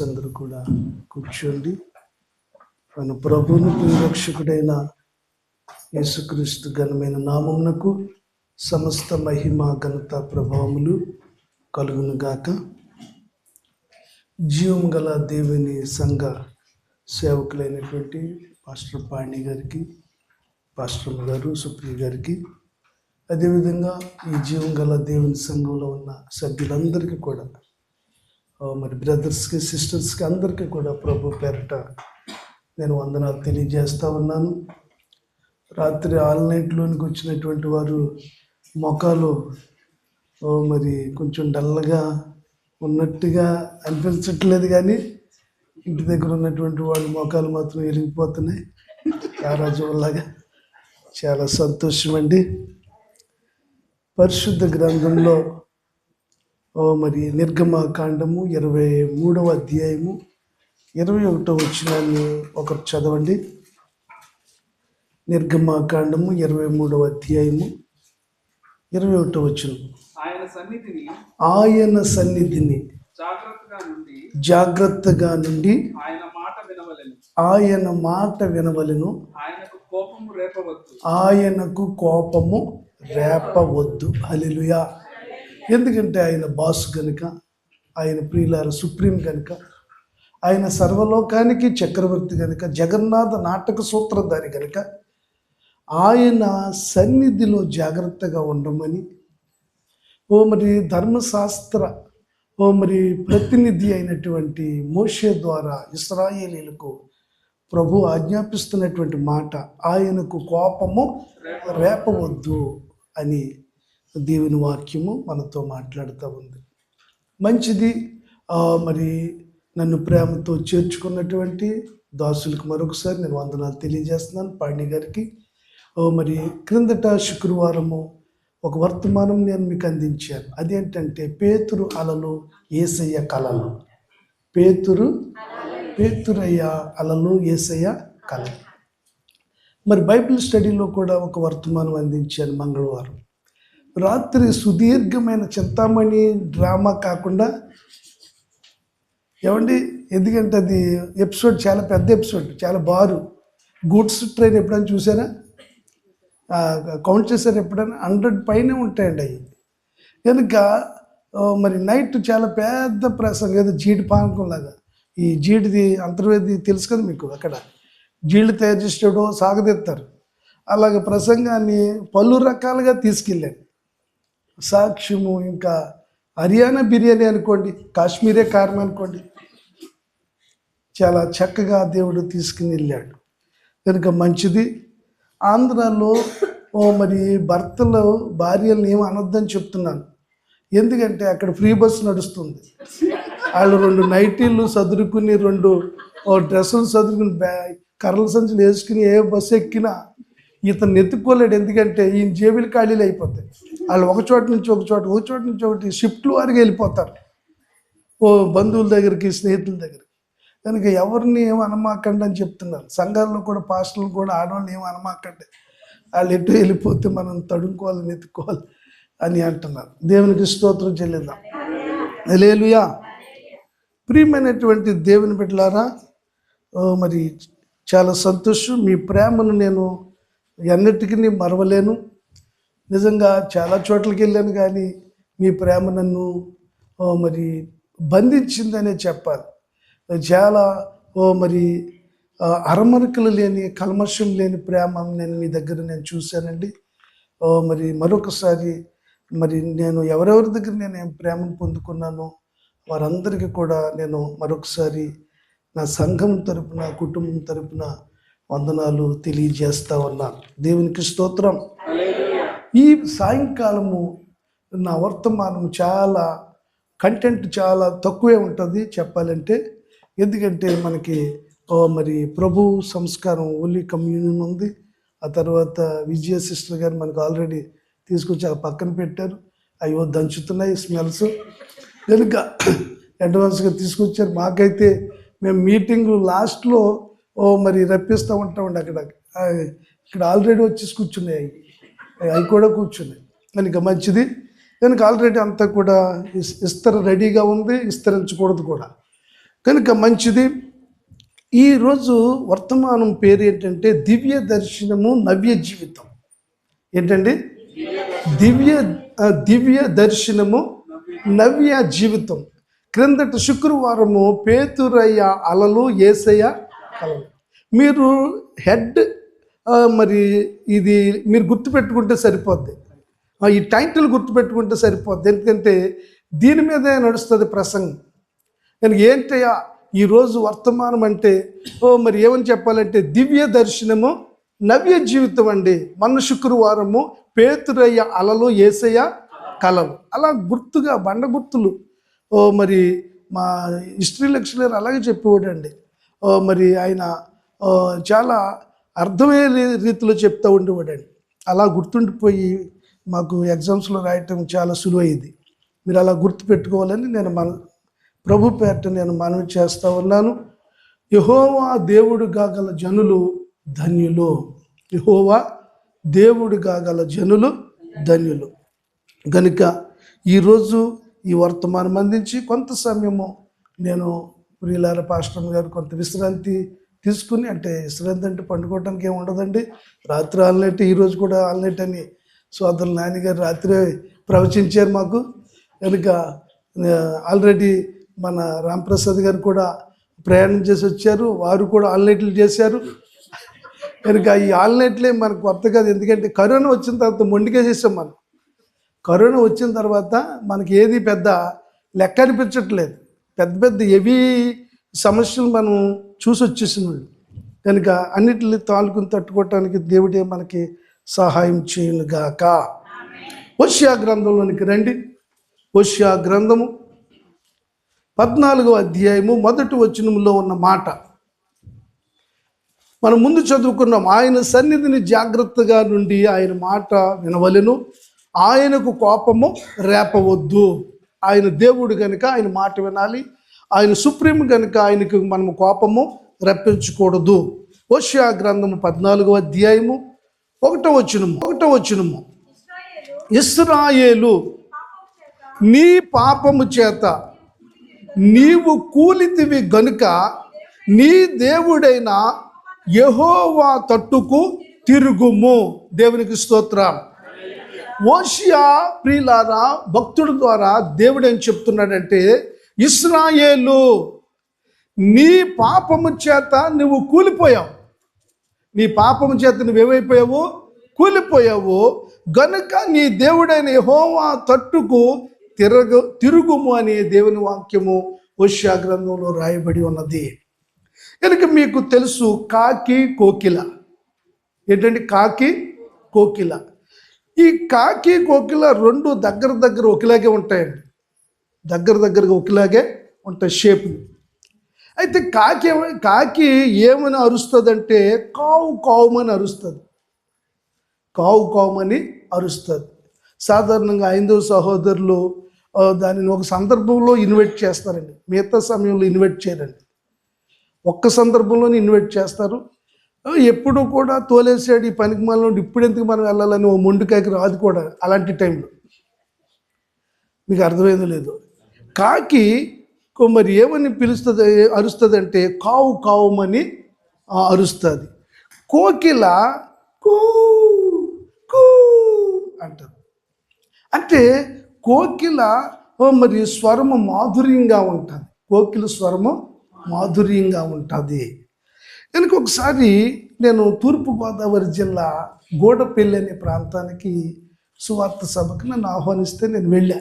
అందరూ కూడా కూర్చోండి. మన ప్రభువును ప్రియరక్షకుడైన యేసుక్రీస్తు ఘనమైన నామమునకు సమస్త మహిమ ఘనత ప్రభావములు కలుగును గాక. జీవం గల దేవుని సంఘ సేవకులైనటువంటి పాస్టర్ పాండి గారికి, పాస్టర్ గారు, సుప్రియ గారికి, అదేవిధంగా ఈ జీవం గల దేవుని సంఘంలో ఉన్న సభ్యులందరికీ కూడా, మరి బ్రదర్స్కి, సిస్టర్స్కి అందరికీ కూడా ప్రభు పేరట నేను వందనాలు తెలియజేస్తూ ఉన్నాను. రాత్రి ఆల్నైట్లోనికి వచ్చినటువంటి వారు మొఖాలు మరి కొంచెం డల్గా ఉన్నట్టుగా అనిపించట్లేదు, కానీ ఇంటి దగ్గర ఉన్నటువంటి వాళ్ళ మొఖాలు మాత్రం వెలిగిపోతున్నాయి తారాజులాగా. చాలా సంతోషం అండి. పరిశుద్ధ గ్రంథంలో మరి నిర్గమకాండము 23వ అధ్యాయము 21వ వచనాన్ని ఒకరు చదవండి. నిర్గమకాండము 23వ అధ్యాయము 21వ వచనం. ఆయన సన్నిధిని జాగ్రత్తగా నుండి ఆయన మాట వినవలెను, ఆయనకు కోపము రేపవద్దు. హల్లెలూయా. ఎందుకంటే ఆయన బాస్ కనుక, ఆయన ప్రియులార సుప్రీం కనుక, ఆయన సర్వలోకానికి చక్రవర్తి కనుక, జగన్నాథ నాటక సూత్రధారి కనుక, ఆయన సన్నిధిలో జాగ్రత్తగా ఉండమని మరి ధర్మశాస్త్ర మరి ప్రతినిధి అయినటువంటి మోషే ద్వారా ఇశ్రాయేలీలకు ప్రభు ఆజ్ఞాపిస్తున్నటువంటి మాట, ఆయనకు కోపము రేపవద్దు అని దేవుని వాక్యము మనతో మాట్లాడుతూ ఉంది. మంచిది. మరి నన్ను ప్రేమతో చేర్చుకున్నటువంటి దాసులకు మరొకసారి నేను వందనాలు తెలియజేస్తున్నాను. పాండి గారికి మరి క్రిందట శుక్రవారము ఒక వర్తమానం నేను మీకు అందించాను. అదేంటంటే పేతురు అలలు, యేసయ్య కలలు. పేతురయ్య అలలు, యేసయ్య కలలు. మరి బైబిల్ స్టడీలో కూడా ఒక వర్తమానం అందించాను మంగళవారం రాత్రి. సుదీర్ఘమైన చింతామణి డ్రామా కాకుండా ఏమండి, ఎందుకంటే అది ఎపిసోడ్ చాలా పెద్ద ఎపిసోడ్, చాలా బారు. గూడ్స్ ట్రైన్ ఎప్పుడైనా చూసారా? కౌంట్ చేశారు ఎప్పుడైనా? 100 పైనే ఉంటాయండి అవి. కనుక మరి నైట్ చాలా పెద్ద ప్రసంగం, ఏదో జీడి పానకం లాగా. ఈ జీడిది అంతర్వేది తెలుసు కదా మీకు, అక్కడ జీళ్ళు తయారు చేసేటో సాగదీస్తారు. అలాగే ప్రసంగాన్ని పలు రకాలుగా తీసుకెళ్ళాను. సాక్ష్యము, ఇంకా హర్యానా బిర్యానీ అనుకోండి, కాశ్మీరే కారం అనుకోండి, చాలా చక్కగా దేవుడు తీసుకుని వెళ్ళాడు. కనుక మంచిది. ఆంధ్రాలో మరి భర్తలు భార్యలను ఏమి అనొద్దని చెప్తున్నాను. ఎందుకంటే అక్కడ ఫ్రీ బస్సు నడుస్తుంది. వాళ్ళు 2 నైటీలు సదురుకుని, 2 డ్రెస్సులు సదురుకుని, కర్రల సంచులు వేసుకుని ఏ బస్సు ఎక్కినా ఇతను ఎత్తుకోలేడు. ఎందుకంటే ఈయన జేబులు ఖాళీలు అయిపోతాయి. వాళ్ళు ఒక చోట నుంచి ఒకటి షిఫ్ట్లు వారికి వెళ్ళిపోతారు, బంధువుల దగ్గరికి, స్నేహితుల దగ్గరికి. కనుక ఎవరిని ఏమి అనమాకండి అని చెప్తున్నారు. సంఘాల్లో కూడా, పాస్టర్లు కూడా ఆడవాళ్ళని ఏమి అనమాకండి, వాళ్ళు ఎటు వెళ్ళిపోతే మనం తడుముకోవాలి, ఎత్తుకోవాలి అని అంటున్నారు. దేవునికి స్తోత్రం చెల్లిద్దాం. హల్లెలూయా. ప్రియమైనటువంటి దేవుని బిడ్డలారా, మరి చాలా సంతోషం. మీ ప్రేమను నేను ఎన్నటికీ మరవలేను. నిజంగా చాలా చోట్లకి వెళ్ళాను, కానీ మీ ప్రేమ నన్ను మరి బంధించిందనే చెప్పాలి. చాలా మరి అరమరికలు లేని, కల్మషం లేని ప్రేమ నేను మీ దగ్గర నేను చూశానండి. మరి మరొకసారి మరి నేను ఎవరెవరి దగ్గర నేను ప్రేమను పొందుకున్నానో వారందరికీ కూడా నేను మరొకసారి నా సంఘం తరపున, కుటుంబం తరపున వందనాలు తెలియజేస్తా ఉన్నాను. దేవునికి స్తోత్రం. ఈ సాయంకాలము నా వర్తమానం చాలా కంటెంట్ చాలా తక్కువే ఉంటుంది చెప్పాలంటే. ఎందుకంటే మనకి మరి ప్రభు సంస్కారం, ఓన్లీ కమ్యూనియన్ ఉంది. ఆ తర్వాత విజయ సిస్టర్ గారు మనకు ఆల్రెడీ తీసుకొచ్చి పక్కన పెట్టారు. అయ్యో దంచుతున్నాయి స్మెల్స్, కనుక అడ్వాన్స్గా తీసుకొచ్చారు. మాకైతే మేము మీటింగ్ లాస్ట్లో మరి రప్పిస్తూ ఉంటామండి. ఇక్కడ ఆల్రెడీ వచ్చేసి కూర్చున్నాయి, అవి కూడా కూర్చున్నాయి. కనుక మంచిది. కనుక ఆల్రెడీ అంతా కూడా రెడీగా ఉంది, విస్తరించకూడదు కూడా. కనుక మంచిది. ఈరోజు వర్తమానం పేరు ఏంటంటే దివ్య దర్శనము నవ్య జీవితం. ఏంటండి? దివ్య దర్శనము నవ్య జీవితం. క్రిందటి శుక్రవారము పేతురయ్య అలలు యేసయ్య కలలు. మీరు హెడ్ మరి ఇది మీరు గుర్తుపెట్టుకుంటే సరిపోద్ది. ఈ టైటిల్ గుర్తుపెట్టుకుంటే సరిపోద్ది. ఎందుకంటే దీని మీదే నడుస్తుంది ప్రసంగం. నేను ఏంటయ్యా ఈరోజు వర్తమానం అంటే మరి ఏమని చెప్పాలంటే దివ్య దర్శనము నవ్య జీవితం అండి. మొన్న శుక్రవారము పేతురయ్య అలలు యేసయ్య కలలు. అలా గుర్తుగా బండ గుర్తులు మరి మా హిస్టరీ లెక్చరర్ అలాగే చెప్పేవాడండి. మరి ఆయన చాలా అర్థమయ్యే రీతిలో చెప్తూ ఉండేవాడండి. అలా గుర్తుండిపోయి మాకు ఎగ్జామ్స్లో రాయటం చాలా సులువైంది. మీరు అలా గుర్తుపెట్టుకోవాలని నేను ప్రభు పేరిట నేను మనవి చేస్తూ ఉన్నాను. యెహోవా దేవుడుగా గల జనులు ధన్యులు. యెహోవా దేవుడుగా గల జనులు ధన్యులు. కనుక ఈరోజు ఈ వర్తమానం అందించి కొంత సమయము నేను ప్రియులార పాస్టర్ గారు కొంత విశ్రాంతి తీసుకుని, అంటే విశ్రాంతి అంటే పండుకోవడానికి ఏమి ఉండదండి. రాత్రి ఆల్నైట్, ఈరోజు కూడా ఆల్నైట్ అని సోదరులు నాన్నగారు రాత్రే ప్రవచించారు మాకు. కనుక ఆల్రెడీ మన రాంప్రసాద్ గారు కూడా ప్రయాణం చేసి వచ్చారు, వారు కూడా ఆల్నైట్లు చేశారు. కనుక ఈ ఆల్నైట్లే మనకు కొత్త కాదు. ఎందుకంటే కరోనా వచ్చిన తర్వాత మొండికేసేసాం మనం. కరోనా వచ్చిన తర్వాత మనకి ఏది పెద్ద లెక్క అనిపించట్లేదు. పెద్ద పెద్ద హెవీ సమస్యలు మనం చూసి వచ్చేసిన వాళ్ళు. కనుక అన్నిటిని తాలూకుని తట్టుకోవటానికి దేవుడే మనకి సహాయం చేయనుగాక. హోషేయ గ్రంథంలోనికి రండి. హోషేయ గ్రంథము 14వ అధ్యాయము 1వ వచనములో ఉన్న మాట మనం ముందు చదువుకున్నాం. ఆయన సన్నిధిని జాగ్రత్తగా నుండి ఆయన మాట వినవలెను, ఆయనకు కోపము రేపవద్దు. ఆయన దేవుడు కనుక ఆయన మాట వినాలి. ఆయన సుప్రీం కనుక ఆయనకు మనము కోపము రప్పించకూడదు. హోషేయ గ్రంథము 14వ అధ్యాయము 1వ వచనము ఇశ్రాయేలు నీ పాపము చేత నీవు కూలితివి గనుక నీ దేవుడైన యెహోవా తట్టుకు తిరుగుము. దేవునికి స్తోత్రం. హోషేయ ప్రియులారా భక్తుడి ద్వారా దేవుడు ఏం చెప్తున్నాడంటే, ఇశ్రాయేలు నీ పాపము చేత నువ్వు కూలిపోయావు. నీ పాపము చేత నువ్వేమైపోయావు? కూలిపోయావు. గనుక నీ దేవుడైన యెహోవా తట్టుకు తిరుగుము అనే దేవుని వాక్యము హోషేయ గ్రంథంలో రాయబడి ఉన్నది. కనుక మీకు తెలుసు కాకి కోకిల. ఏంటంటే కాకి కోకిల. ఈ కాకి కోకిల రెండు దగ్గర ఒకేలాగే ఉంటాయండి. దగ్గరగా ఒకేలాగే ఉంటాయి షేపులు. అయితే కాకి ఏమని అరుస్తుందంటే కావు కావుమని అరుస్తుంది. కావుమని అరుస్తుంది. సాధారణంగా హైందవ సహోదరులు దానిని ఒక సందర్భంలో ఇన్వైట్ చేస్తారండి, మిగతా సమయంలో ఇన్వైట్ చేయరండి. ఒక్క సందర్భంలోనే ఇన్వైట్ చేస్తారు. ఎప్పుడు కూడా తోలేసాడు ఈ పనికి మనలో, ఇప్పుడు ఎందుకు మనం వెళ్ళాలని ఓ మొండికాయకి రాదు కూడా. అలాంటి టైంలో మీకు అర్థమైందో లేదు, కాకి మరి ఏమని పిలుస్తుంది, అరుస్తుంది అంటే కావుమని అరుస్తుంది. కోకిల కూ కూ అంటారు. అంటే కోకిల మరి స్వరము మాధుర్యంగా ఉంటుంది. కోకిల స్వరము మాధుర్యంగా ఉంటుంది. కనుక ఒకసారి నేను తూర్పుగోదావరి జిల్లా గూడపల్లి అనే ప్రాంతానికి సువార్త సభకు నన్ను ఆహ్వానిస్తే నేను వెళ్ళా.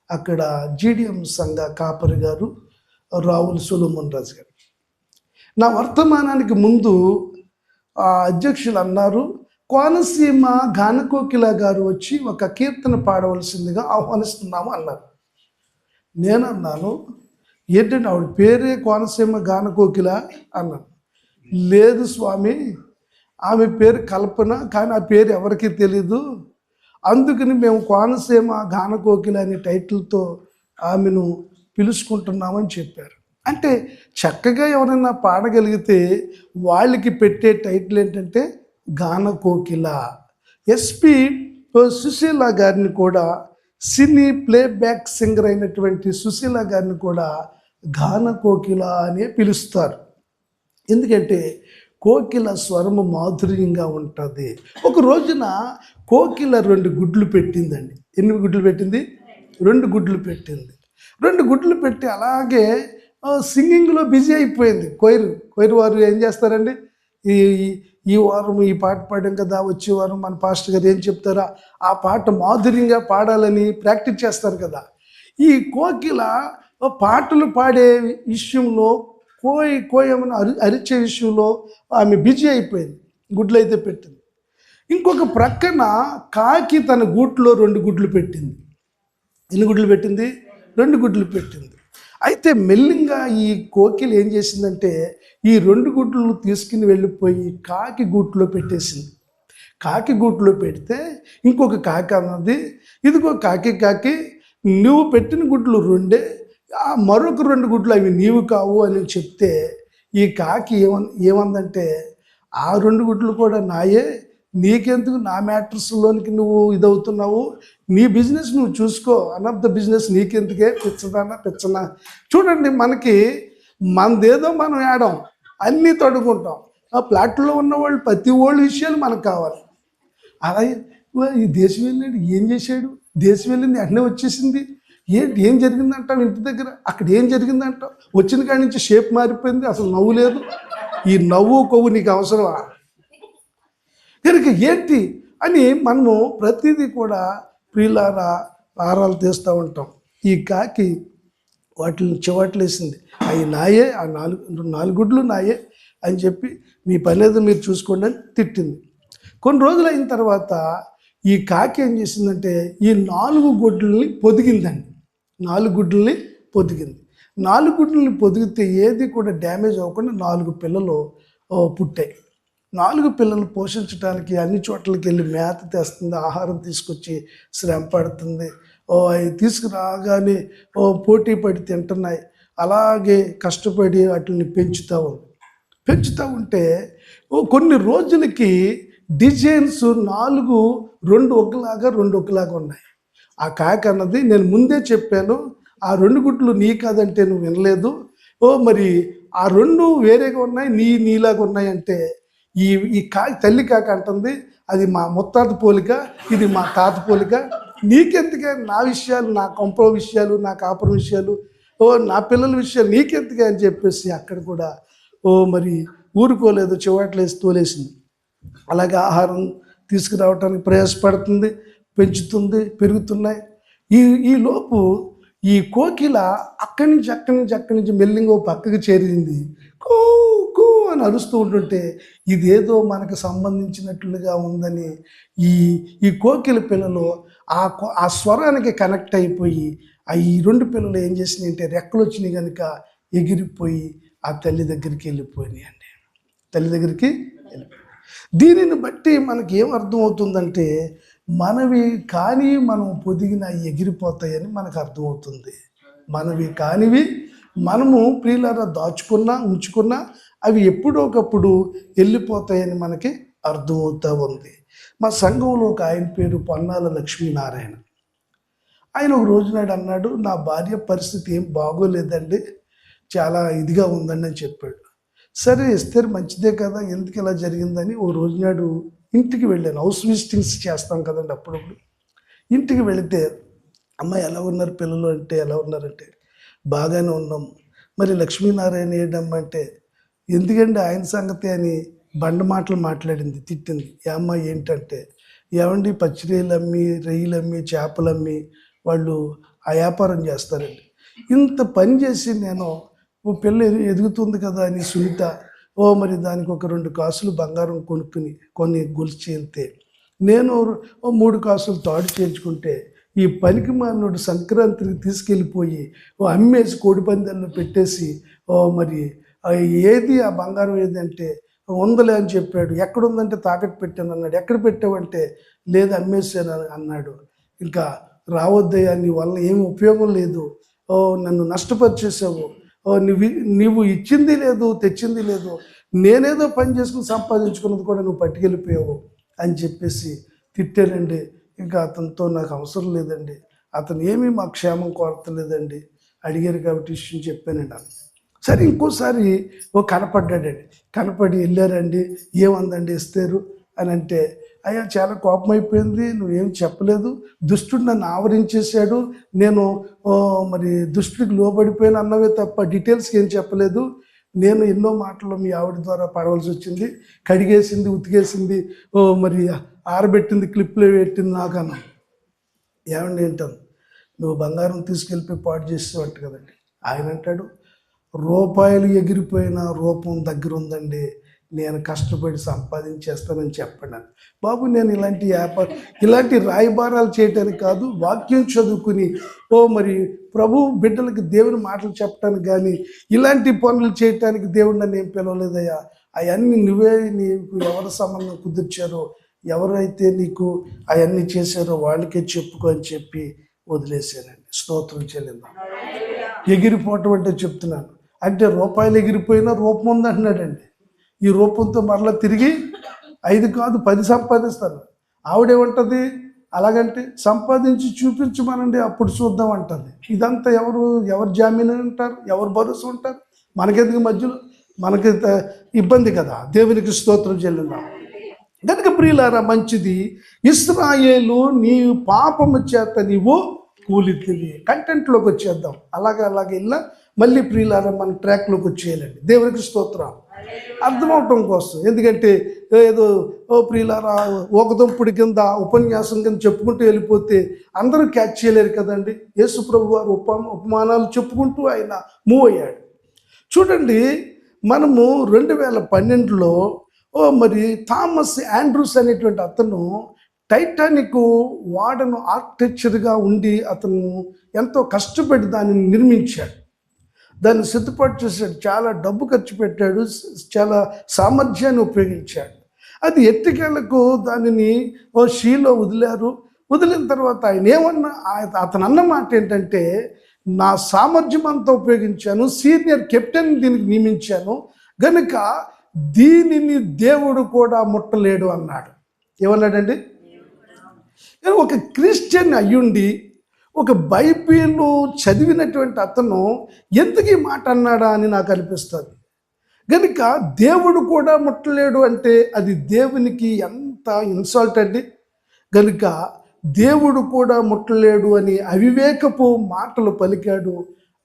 అక్కడ జీడిఎం సంఘ కాపరి గారు రావుల సొలొమోన్ రాజు గారు. నా వర్తమానానికి ముందు ఆ అధ్యక్షులు అన్నారు, కోనసీమ గానకోకిల గారు వచ్చి ఒక కీర్తన పాడవలసిందిగా ఆహ్వానిస్తున్నాము అన్నారు. నేను అన్నాను, ఏంటంటే ఆవిడ పేరే కోనసీమ గానకోకిల అన్నాను. లేదు స్వామి, ఆమె పేరు కల్పన, కానీ ఆ పేరు ఎవరికీ తెలీదు, అందుకని మేము కోనసీమ గానకోకిల అనే టైటిల్తో ఆమెను పిలుచుకుంటున్నామని చెప్పారు. అంటే చక్కగా ఎవరైనా పాడగలిగితే వాళ్ళకి పెట్టే టైటిల్ ఏంటంటే గానకోకిల. ఎస్పి సుశీల గారిని కూడా, సినీ ప్లేబ్యాక్ సింగర్ అయినటువంటి సుశీల గారిని కూడా గాన కోకిల అనే పిలుస్తారు. ఎందుకంటే కోకిల స్వరము మాధుర్యంగా ఉంటుంది. ఒక రోజున కోకిల 2 గుడ్లు పెట్టిందండి. ఎన్ని గుడ్లు పెట్టింది? 2 గుడ్లు పెట్టింది. 2 గుడ్లు పెట్టి అలాగే సింగింగ్లో బిజీ అయిపోయింది. కొయిర్ వారు ఏం చేస్తారండి, ఈ ఈ వారం ఈ పాట పాడాం కదా, వచ్చే వారం మన పాస్టర్ గారు ఏం చెప్తారా, ఆ పాట మాధుర్యంగా పాడాలని ప్రాక్టీస్ చేస్తారు కదా. ఈ కోకిల పాటలు పాడే విషయంలో కోయమని అరిచే విషయంలో ఆమె బిజీ అయిపోయింది. గుడ్లు అయితే పెట్టింది. ఇంకొక ప్రక్కన కాకి తన గూట్లో 2 గుడ్లు పెట్టింది. ఎన్ని గుడ్లు పెట్టింది? 2 గుడ్లు పెట్టింది. అయితే మెల్లింగా ఈ కోకిల ఏం చేసిందంటే ఈ 2 గుడ్లు తీసుకుని వెళ్ళిపోయి కాకి గూట్లో పెట్టేసింది. కాకి గూట్లో పెడితే ఇంకొక కాకి అన్నది, ఇదిగో కాకి నువ్వు పెట్టిన గుడ్లు 2, ఆ మరొక 2 గుడ్లు అవి నీవు కావు అని చెప్తే ఈ కాకి ఏమందంటే ఆ 2 గుడ్లు కూడా నాయే, నీకెందుకు నా మ్యాటర్స్లోనికి నువ్వు ఇదవుతున్నావు, నీ బిజినెస్ నువ్వు చూసుకో, అన్ ద బిజినెస్ నీకెందుకే, పిచ్చనా. చూడండి, మనదేదో మనం ఆడాం, అన్నీ తడుకుంటాం. ఆ ప్లాట్లో ఉన్న వాళ్ళు ప్రతి వాళ్ళ విషయాలు మనకు కావాలి. అలాగే ఈ దేశం వెళ్ళాడు, ఏం చేశాడు, దేశం వెళ్ళింది వెంటనే వచ్చేసింది, ఏం జరిగిందంటావు ఇంటి దగ్గర, అక్కడ ఏం జరిగిందంటావు, వచ్చిన కాడి నుంచి షేప్ మారిపోయింది, అసలు నవ్వు లేదు. ఈ నవ్వు కొవ్వు నీకు అవసరమా? కనుక ఏంటి అని మనము ప్రతిదీ కూడా ప్రియులారా ఆరాలు తీస్తూ ఉంటాం. ఈ కాకి వాటిని చివాట్లేసింది, అవి నాయే, ఆ 4 గుడ్లు నాయే అని చెప్పి మీ పని ఏదో మీరు చూసుకోండి అని తిట్టింది. కొన్ని రోజులు అయిన తర్వాత ఈ కాకి ఏం చేసిందంటే ఈ 4 గుడ్లని పొదిగిందండి. 4 గుడ్లని పొదిగింది. 4 గుడ్లని పొదిగితే ఏది కూడా డ్యామేజ్ అవ్వకుండా 4 పిల్లలు పుట్టాయి. 4 పిల్లలు పోషించడానికి అన్ని చోట్లకి వెళ్ళి మేత తెస్తుంది, ఆహారం తీసుకొచ్చి శ్రమ పడుతుంది. అవి తీసుకురాగానే పోటీ పడి తింటున్నాయి. అలాగే కష్టపడి వాటిని పెంచుతూ ఉంటే కొన్ని రోజులకి డిజైన్స్ 4 2 ఒకలాగా ఉన్నాయి. ఆ కాకి అన్నది, నేను ముందే చెప్పాను, ఆ 2 గుడ్లు నీ కాదంటే నువ్వు వినలేదు, మరి ఆ 2 వేరేగా ఉన్నాయి, నీలాగా ఉన్నాయి అంటే ఈ కాకి, తల్లి కాకి అంటుంది, అది మా ముత్తాత పోలిక, ఇది మా తాత పోలిక, నీకెందుకే నా విషయాలు, నా కొంపల విషయాలు, నా కాపురం విషయాలు, నా పిల్లల విషయాలు నీకెందుకే అని చెప్పేసి అక్కడ కూడా మరి ఊరుకోలేదు, చివాట్లేసి తోలేసింది. అలాగే ఆహారం తీసుకురావటానికి ప్రయాసపడుతుంది, పెంచుతుంది, పెరుగుతున్నాయి. ఈ లోపు ఈ కోకిల అక్కడి నుంచి మెల్లింగో పక్కకి చేరింది. కూ కూ అని అరుస్తూ ఉంటుంటే ఇదేదో మనకు సంబంధించినట్లుగా ఉందని ఈ కోకిల పిల్లలు ఆ స్వరానికి కనెక్ట్ అయిపోయి ఈ 2 పిల్లలు ఏం చేసినాయి అంటే రెక్కలు వచ్చినాయి కనుక ఎగిరిపోయి ఆ తల్లి దగ్గరికి వెళ్ళిపోయినాయి అండి. తల్లి దగ్గరికి వెళ్ళిపోయి. దీనిని బట్టి మనకి ఏం అర్థమవుతుందంటే మనవి కానీ మనం పొదిగిన ఎగిరిపోతాయని మనకు అర్థమవుతుంది. మనవి కానివి మనము ప్రియులారా ఉంచుకున్నా అవి ఎప్పుడోకప్పుడు వెళ్ళిపోతాయని మనకి అర్థమవుతూ ఉంది. మా సంఘంలో ఒక ఆయన పేరు పొన్నాల లక్ష్మీనారాయణ. ఆయన ఒక రోజునాడు అన్నాడు, నా భార్య పరిస్థితి ఏం బాగోలేదండి, చాలా ఇదిగా ఉందండి అని చెప్పాడు. సరే ఎస్తేర్ మంచిదే కదా, ఎందుకు ఇలా జరిగిందని ఓ రోజునాడు ఇంటికి వెళ్ళాను. హౌస్ విజిటింగ్స్ చేస్తాం కదండి అప్పుడప్పుడు. ఇంటికి వెళితే అమ్మ ఎలా ఉన్నారు పిల్లలు అంటే, ఎలా ఉన్నారంటే బాగానే ఉన్నాం. మరి లక్ష్మీనారాయణ ఏంటమ్మంటే, ఎందుకండి ఆయన సంగతి అని బండ మాటలు మాట్లాడింది, తిట్టింది. అమ్మ ఏంటంటే, ఏమండి పచ్చిరొయ్యలు అమ్మి, రొయ్యలు అమ్మి, చేపలు అమ్మి వాళ్ళు ఆ వ్యాపారం చేస్తారండి. ఇంత పని చేసి నేను పిల్ల ఎదుగుతుంది కదా అని సునీత మరి దానికి ఒక 2 కాసులు బంగారం కొన్ని గొలుసు వెళ్తే నేను 3 కాసులు తాడు చేయించుకుంటే ఈ పనికి మానవుడు సంక్రాంతికి తీసుకెళ్ళిపోయి అమ్మేసి కోడిపందాల్లో పెట్టేసి మరి ఏది ఆ బంగారం ఏది అంటే ఉందలే అని చెప్పాడు. ఎక్కడుందంటే తాకట్టు పెట్టాను అన్నాడు. ఎక్కడ పెట్టావంటే లేదు అమ్మేసాను అన్నాడు. ఇంకా రావద్దయ్యా, నీ వల్ల ఏమి ఉపయోగం లేదు, నన్ను నష్టపరిచేసావు, నువ్వు ఇచ్చింది లేదు, తెచ్చింది లేదు, నేనేదో పని చేసుకుని సంపాదించుకున్నది కూడా నువ్వు పట్టుకెళ్ళిపోయావు అని చెప్పేసి తిట్టానండి. ఇంకా అతనితో నాకు అవసరం లేదండి, అతను ఏమీ మా క్షేమం కోరతలేదండి అడిగారు కాబట్టి విషయం చెప్పానండి. సరే ఇంకోసారి కనపడ్డాడండి. కనపడి వెళ్ళారండి, ఏమందండి ఇస్తారు అని అంటే, అయ్యా చాలా కోపం అయిపోయింది, నువ్వేం చెప్పలేదు, దుష్టుడు నన్ను ఆవరించేశాడు, నేను మరి దుష్టుడికి లోబడిపోయాను అన్నవే తప్ప డీటెయిల్స్కి ఏం చెప్పలేదు, నేను ఎన్నో మాటలు మీ ఆవిడ ద్వారా పడవలసి వచ్చింది, కడిగేసింది, ఉతికేసింది, మరి ఆరబెట్టింది, క్లిప్లో పెట్టింది నాకు అన్నా. ఏమండి ఏంటాను, నువ్వు బంగారం తీసుకెళ్ళిపోయి పాటు చేసేవాటి కదండి. ఆయన అంటాడు, రూపాయలు ఎగిరిపోయిన రూపం దగ్గర ఉందండి, నేను కష్టపడి సంపాదించేస్తానని చెప్పండి. బాబు నేను ఇలాంటి రాయబారాలు చేయటానికి కాదు, వాక్యం చదువుకుని మరి ప్రభు బిడ్డలకి దేవుని మాటలు చెప్పడానికి కానీ ఇలాంటి పనులు చేయటానికి దేవుడు నన్ను ఏం పిలవలేదయ్యా. అవన్నీ నువ్వే, నీకు ఎవరి సంబంధం కుదిర్చారో, ఎవరైతే నీకు అవన్నీ చేశారో వాళ్ళకే చెప్పుకో అని చెప్పి వదిలేశానండి. స్తోత్రం చెల్లిందాం. ఎగిరిపోవటం అంటే చెప్తున్నాను, అంటే రూపాయలు ఎగిరిపోయినా రూపం ఉందంటున్నాడండి. ఈ రూపంతో మరలా తిరిగి 5 కాదు 10 సంపాదిస్తాను. ఆవిడేమంటుంది, అలాగంటే సంపాదించి చూపించమనండి అప్పుడు చూద్దాం అంటుంది. ఇదంతా ఎవరు జామీన్ అంటారు, ఎవరు భరోసా ఉంటారు? మనకెందుకు మధ్యలో, మనకి ఇబ్బంది కదా. దేవునికి స్తోత్రం చెల్లిందాం. కనుక ప్రియులారా, మంచిది, ఇశ్రాయేలు నీ పాపము చేత నీవు కూలితివి. కంటెంట్లోకి వచ్చేద్దాం. అలాగే ఇలా మళ్ళీ ప్రియులారా మన ట్రాక్లోకి వచ్చేయాలండి. దేవునికి స్తోత్రం. అర్థమవటం కోసం, ఎందుకంటే ఏదో ప్రియులారా ఒకదొంపుడి కింద ఉపన్యాసం కింద చెప్పుకుంటూ వెళ్ళిపోతే అందరూ క్యాచ్ చేయలేరు కదండి. యేసు ప్రభు వారు ఉపమానాలు చెప్పుకుంటూ ఆయన మూవ్ అయ్యాడు. చూడండి, మనము 2012లో మరి థామస్ ఆండ్రూస్ అనేటువంటి అతను టైటానిక్ వాడను ఆర్కిటెక్చర్గా ఉండి అతను ఎంతో కష్టపడి దానిని నిర్మించాడు, దాన్ని సిద్ధపాటు చేశాడు, చాలా డబ్బు ఖర్చు పెట్టాడు, చాలా సామర్థ్యాన్ని ఉపయోగించాడు. అది ఎత్తికేళ్లకు దానిని షీలో వదిలారు. వదిలిన తర్వాత ఆయన ఏమన్నా, అతను అన్న మాట ఏంటంటే, నా సామర్థ్యం అంతా ఉపయోగించాను, సీనియర్ కెప్టెన్ దీనికి నియమించాను, గనుక దీనిని దేవుడు కూడా ముట్టలేడు అన్నాడు. ఏమన్నాడండి? ఒక క్రిస్టియన్ అయ్యుండి ఒక బైబిల్ చదివినటువంటి అతను ఎందుకు ఈ మాట అన్నాడా అని నాకు అనిపిస్తుంది. కనుక దేవుడు కూడా ముట్టలేడు అంటే అది దేవునికి ఎంత ఇన్సల్ట్ అండి. కనుక దేవుడు కూడా ముట్టలేడు అని అవివేకపు మాటలు పలికాడు.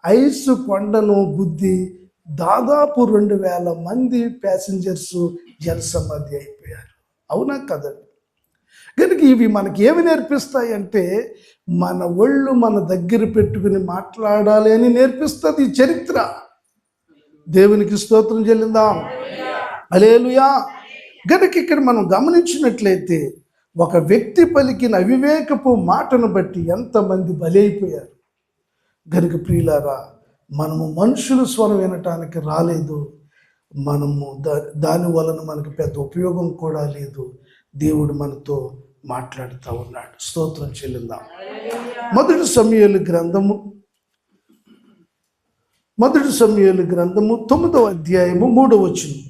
ఐసు కొండను గుద్ది దాదాపు 2000 మంది ప్యాసింజర్స్ జలసమాధి అయిపోయారు. అవునా కదండి? కనుక ఇవి మనకి ఏమి నేర్పిస్తాయి అంటే, మన ఒళ్ళు మన దగ్గర పెట్టుకుని మాట్లాడాలి అని నేర్పిస్తుంది ఈ చరిత్ర. దేవునికి స్తోత్రం చెల్లిందాం. హల్లెలూయా. కనుక ఇక్కడ మనం గమనించినట్లయితే ఒక వ్యక్తి పలికిన అవివేకపు మాటను బట్టి ఎంతమంది బలైపోయారు. కనుక ప్రియులారా, మనము మనుషుల స్వరం వినటానికి రాలేదు, మనము దాని వలన మనకు పెద్ద ఉపయోగం కూడా లేదు. దేవుడు మనతో మాట్లాడుతూ ఉన్నాడు. స్తోత్రం చెల్లిందాం. మొదటి సమూయేలు గ్రంథము 9వ అధ్యాయము 3వ వచనం.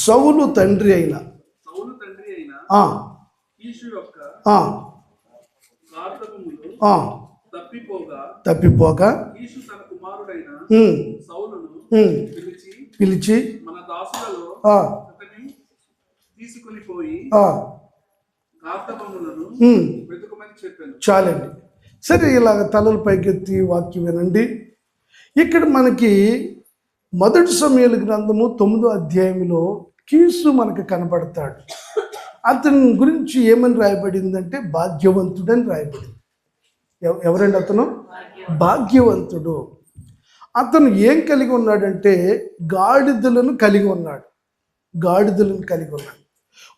సౌలు తండ్రి అయిన తప్పిపోగా పిలిచి చాలండి. సరే, ఇలాగ తలలు పైకెత్తి వాక్యం వినండి. ఇక్కడ మనకి మొదటి సమూయేలు గ్రంథము 9వ అధ్యాయంలో కీసు మనకు కనబడతాడు. అతని గురించి ఏమని రాయబడిందంటే భాగ్యవంతుడని రాయబడింది. ఎవరండి అతను? భాగ్యవంతుడు. అతను ఏం కలిగి ఉన్నాడంటే గాడిదలను కలిగి ఉన్నాడు.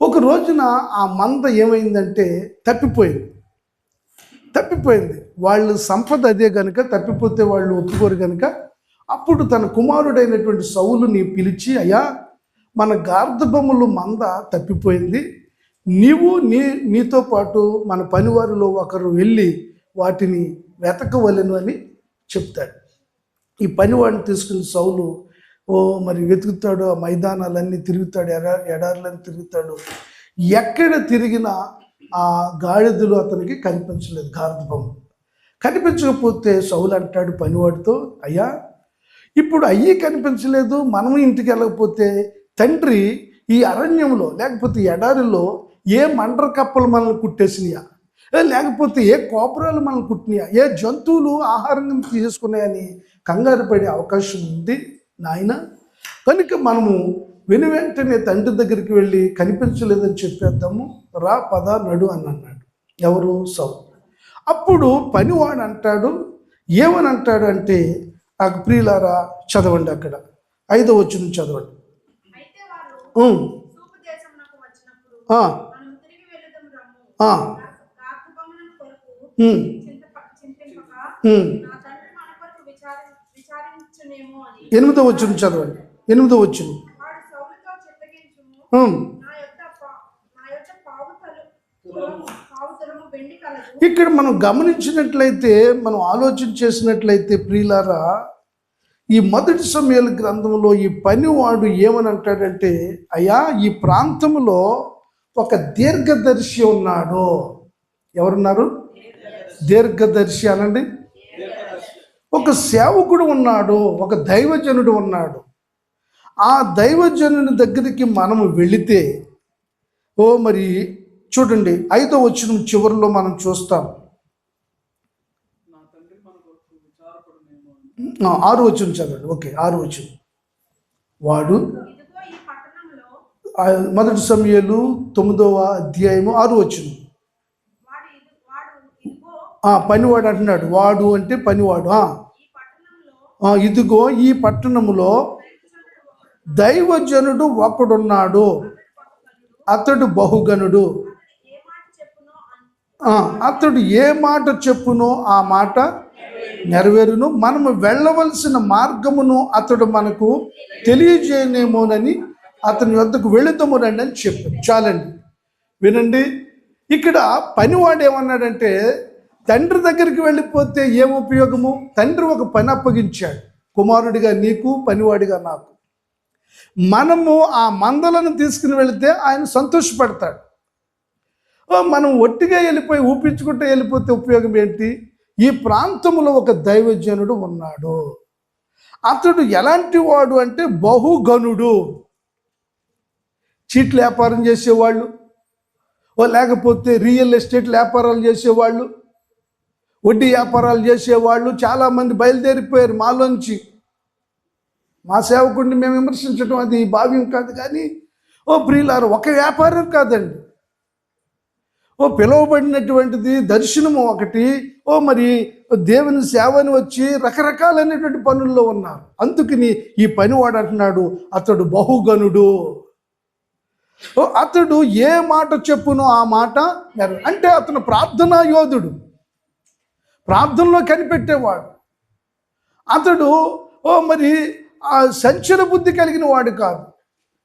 ఒక రోజున ఆ మంద ఏమైందంటే తప్పిపోయింది. వాళ్ళు సంపద అదే కనుక, తప్పిపోతే వాళ్ళు ఒప్పుకోరు కనుక, అప్పుడు తన కుమారుడైనటువంటి సౌలుని పిలిచి, అయ్యా, మన గార్ధబొమ్మలు మంద తప్పిపోయింది, నీతో పాటు మన పనివారిలో ఒకరు వెళ్ళి వాటిని వెతకవలెను అని చెప్తాడు. ఈ పనివాడిని తీసుకుని సౌలు మరి వెతుకుతాడు, ఆ మైదానాలన్నీ తిరుగుతాడు, ఎడారులన్నీ తిరుగుతాడు. ఎక్కడ తిరిగినా ఆ గాడిదలు అతనికి కనిపించలేదు. గార్ధబొమ్మ కనిపించకపోతే సౌలు అంటాడు పనివాడితో, అయ్యా ఇప్పుడు అయ్యి కనిపించలేదు, మనము ఇంటికి వెళ్ళకపోతే తండ్రి ఈ అరణ్యంలో లేకపోతే ఎడారిలో ఏ మండ్ర కప్పలు మనల్ని కుట్టేసినాయా, లేకపోతే ఏ కోపరాలు మనల్ని కుట్టినాయా, ఏ జంతువులు ఆహారంగా తీసుకున్నాయని కంగారు పడే అవకాశం ఉంది నాయన. కనుక మనము వెంటనే తండ్రి దగ్గరికి వెళ్ళి కనిపించలేదని చెప్పేద్దాము, రా పద నడు అని అన్నాడు. ఎవరు? సౌలు. అప్పుడు పనివాడు అంటాడు, ఏమని అంటాడు అంటే, ఆ ప్రియులారా చదవండి, అక్కడ 5వ వచనం చదవండి. ఎనిమిదో వచనం చదవండి. 8వ వచనం. ఇక్కడ మనం గమనించినట్లయితే, మనం ఆలోచన చేసినట్లయితే ప్రియులారా, ఈ మొదటి సమూయేలు గ్రంథంలో ఈ పనివాడు ఏమని అంటాడంటే, అయ్యా ఈ ప్రాంతంలో ఒక దీర్ఘదర్శి ఉన్నాడు. ఎవరున్నారు? దీర్ఘదర్శి అనండి. ఒక సేవకుడు ఉన్నాడు, ఒక దైవజనుడు ఉన్నాడు. ఆ దైవజనుని దగ్గరికి మనము వెళితే, మరి చూడండి 5వ వచనం చివరిలో మనం చూస్తాం. 6వ వచనం చదవండి. ఓకే, 6వ వచనం. వాడు మొదటి సమూయేలు 9వ అధ్యాయము 6వ వచనం. పనివాడు అంటున్నాడు, వాడు అంటే పనివాడు. ఇదిగో ఈ పట్టణములో దైవజనుడు ఒకడున్నాడు, అతడు బహుగనుడు. అతడు ఏ మాట చెప్పునో ఆ మాట నెరవేరును, మనము వెళ్ళవలసిన మార్గమును అతడు మనకు తెలియజేయనేమోనని అతని వద్దకు వెళుతాము రండి అని చెప్పు. చాలండి, వినండి. ఇక్కడ పనివాడు ఏమన్నాడంటే, తండ్రి దగ్గరికి వెళ్ళిపోతే ఏం ఉపయోగము? తండ్రి ఒక పని అప్పగించాడు, కుమారుడిగా నీకు, పనివాడిగా నాకు. మనము ఆ మందలను తీసుకుని వెళితే ఆయన సంతోషపడతాడు. మనం ఒట్టిగా వెళ్ళిపోయి ఊపించుకుంటూ వెళ్ళిపోతే ఉపయోగం ఏంటి? ఈ ప్రాంతంలో ఒక దైవజనుడు ఉన్నాడు. అతడు ఎలాంటి వాడు అంటే బహుగనుడు. చీట్ల వ్యాపారం చేసేవాళ్ళు, లేకపోతే రియల్ ఎస్టేట్ వ్యాపారాలు చేసేవాళ్ళు, వడ్డీ వ్యాపారాలు చేసేవాళ్ళు చాలామంది బయలుదేరిపోయారు మాలోంచి. మా సేవకుడిని మేము విమర్శించడం అది భావ్యం కాదు. కానీ ప్రియులారు, ఒక వ్యాపారం కాదండి, పిలువబడినటువంటిది దర్శనము ఒకటి, మరి దేవుని సేవని వచ్చి రకరకాలైనటువంటి పనుల్లో ఉన్నారు. అందుకని ఈ పనివాడు అంటున్నాడు, అతడు బహుగనుడు. అతడు ఏ మాట చెప్పునో ఆ మాట అంటే అతను ప్రార్థనా యోధుడు, ప్రార్థనలో కనిపెట్టేవాడు. అతడు మరి సంచల బుద్ధి కలిగిన వాడు కాదు,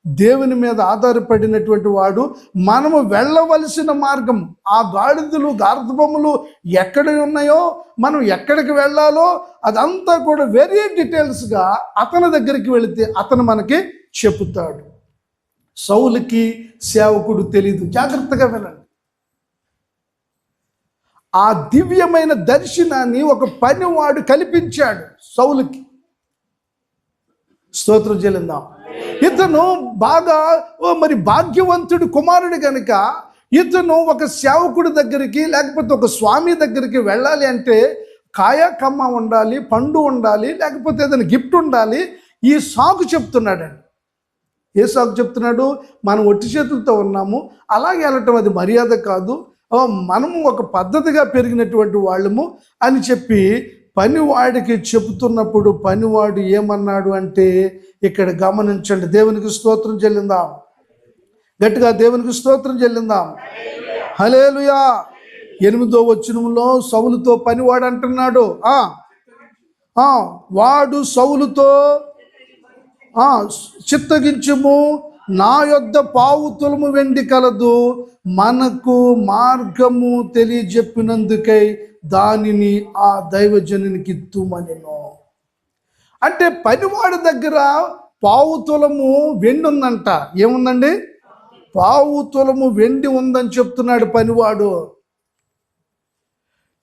దేవుని మీద ఆధారపడినటువంటి వాడు. మనము వెళ్ళవలసిన మార్గం, ఆ గాడిదలు గార్ధబొమ్మలు ఎక్కడ ఉన్నాయో, మనం ఎక్కడికి వెళ్ళాలో అదంతా కూడా వెరీ డీటెయిల్స్గా అతని దగ్గరికి వెళితే అతను మనకి చెప్తాడు. సౌలుకి సేవకుడు తెలీదు. జాగ్రత్తగా వినండి. ఆ దివ్యమైన దర్శనాన్ని ఒక పనివాడు కల్పించాడు సౌలుకి. స్తోత్రం చెల్లిందాం. ఇతను బాగా మరి భాగ్యవంతుడు కుమారుడు కనుక ఇతను ఒక సేవకుడి దగ్గరికి లేకపోతే ఒక స్వామి దగ్గరికి వెళ్ళాలి అంటే కాయ కమ్మ ఉండాలి, పండు ఉండాలి, లేకపోతే ఏదైనా గిఫ్ట్ ఉండాలి. ఈ సాకు చెప్తున్నాడండి. ఏ సాకు చెప్తున్నాడు? మనం ఒట్టి చేతులతో ఉన్నాము, అలాగే వెళ్ళటం అది మర్యాద కాదు, మనము ఒక పద్ధతిగా పెరిగినటువంటి వాళ్ళము అని చెప్పి పనివాడికి చెబుతున్నప్పుడు పనివాడు ఏమన్నాడు అంటే, ఇక్కడ గమనించండి. దేవునికి స్తోత్రం చెల్లిందాం, గట్టిగా దేవునికి స్తోత్రం చెల్లిందాం. హల్లెలూయా. 8వ వచనంలో సౌలుతో పనివాడు అంటున్నాడు, వాడు సౌలుతో చిత్తగించుము, నా యొద్ద 1/2 తులము వెండి కలదు, మనకు మార్గము తెలియజెప్పినందుకై దానిని ఆ దైవజనునికి ఇత్తుమనెను. అంటే పనివాడి దగ్గర 1/2 తులము వెండి ఉందంట. ఏముందండి? పావు తులము వెండి ఉందని చెప్తున్నాడు పనివాడు.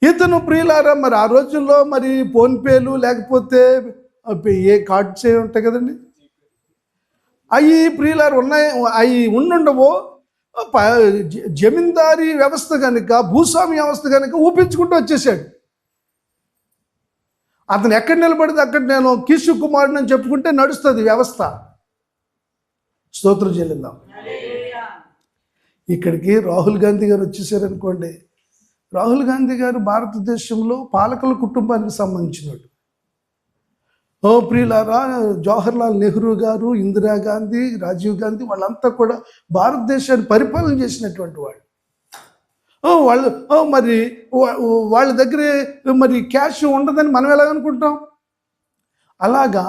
ఇతను ప్రియులారా మరి ఆ రోజుల్లో మరి ఫోన్పేలు లేకపోతే ఏ కార్డ్స్ ఉంటాయి కదండి, అవి ప్రియులారు ఉన్నాయి, అవి ఉండుండవు. జమీందారీ వ్యవస్థ కనుక, భూస్వామి వ్యవస్థ కనుక ఊపించుకుంటూ వచ్చేసాడు. అతను ఎక్కడ నిలబడితే అక్కడ నేను కీసు కుమారుడు అని చెప్పుకుంటే నడుస్తుంది వ్యవస్థ. స్తోత్రం చెల్లిద్దాం. ఇక్కడికి రాహుల్ గాంధీ గారు వచ్చేసారనుకోండి. రాహుల్ గాంధీ గారు భారతదేశంలో పాలకుల కుటుంబానికి సంబంధించినడు. ప్రియులారా, జవహర్లాల్ నెహ్రూ గారు, ఇందిరాగాంధీ, రాజీవ్ గాంధీ వాళ్ళంతా కూడా భారతదేశాన్ని పరిపాలన చేసినటువంటి వాళ్ళు. వాళ్ళు మరి వాళ్ళ దగ్గరే మరి క్యాష్ ఉండదని మనం ఎలాగనుకుంటాం? అలాగా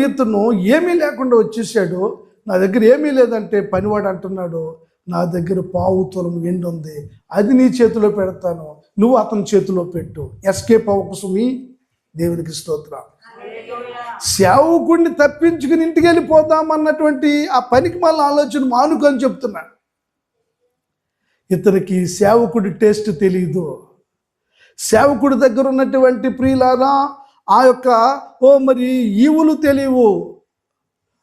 ఇతను ఏమీ లేకుండా వచ్చేసాడు. నా దగ్గర ఏమీ లేదంటే పనివాడు అంటున్నాడు, నా దగ్గర పావు తులం వెండి ఉంది, అది నీ చేతిలో పెడతాను, నువ్వు అతని చేతిలో పెట్టు, ఎస్కేప్ అవ్వకుసుమి. దేవునికి స్తోత్రం. సేవకుడిని తప్పించుకుని ఇంటికి వెళ్ళిపోదామన్నటువంటి ఆ పనికి మళ్ళీ ఆలోచన మానుకొని చెప్తున్నాడు. ఇతనికి సేవకుడి టేస్ట్ తెలియదు. సేవకుడి దగ్గర ఉన్నటువంటి ప్రియులారా ఆ యొక్క మరి ఈవులు తెలియవు.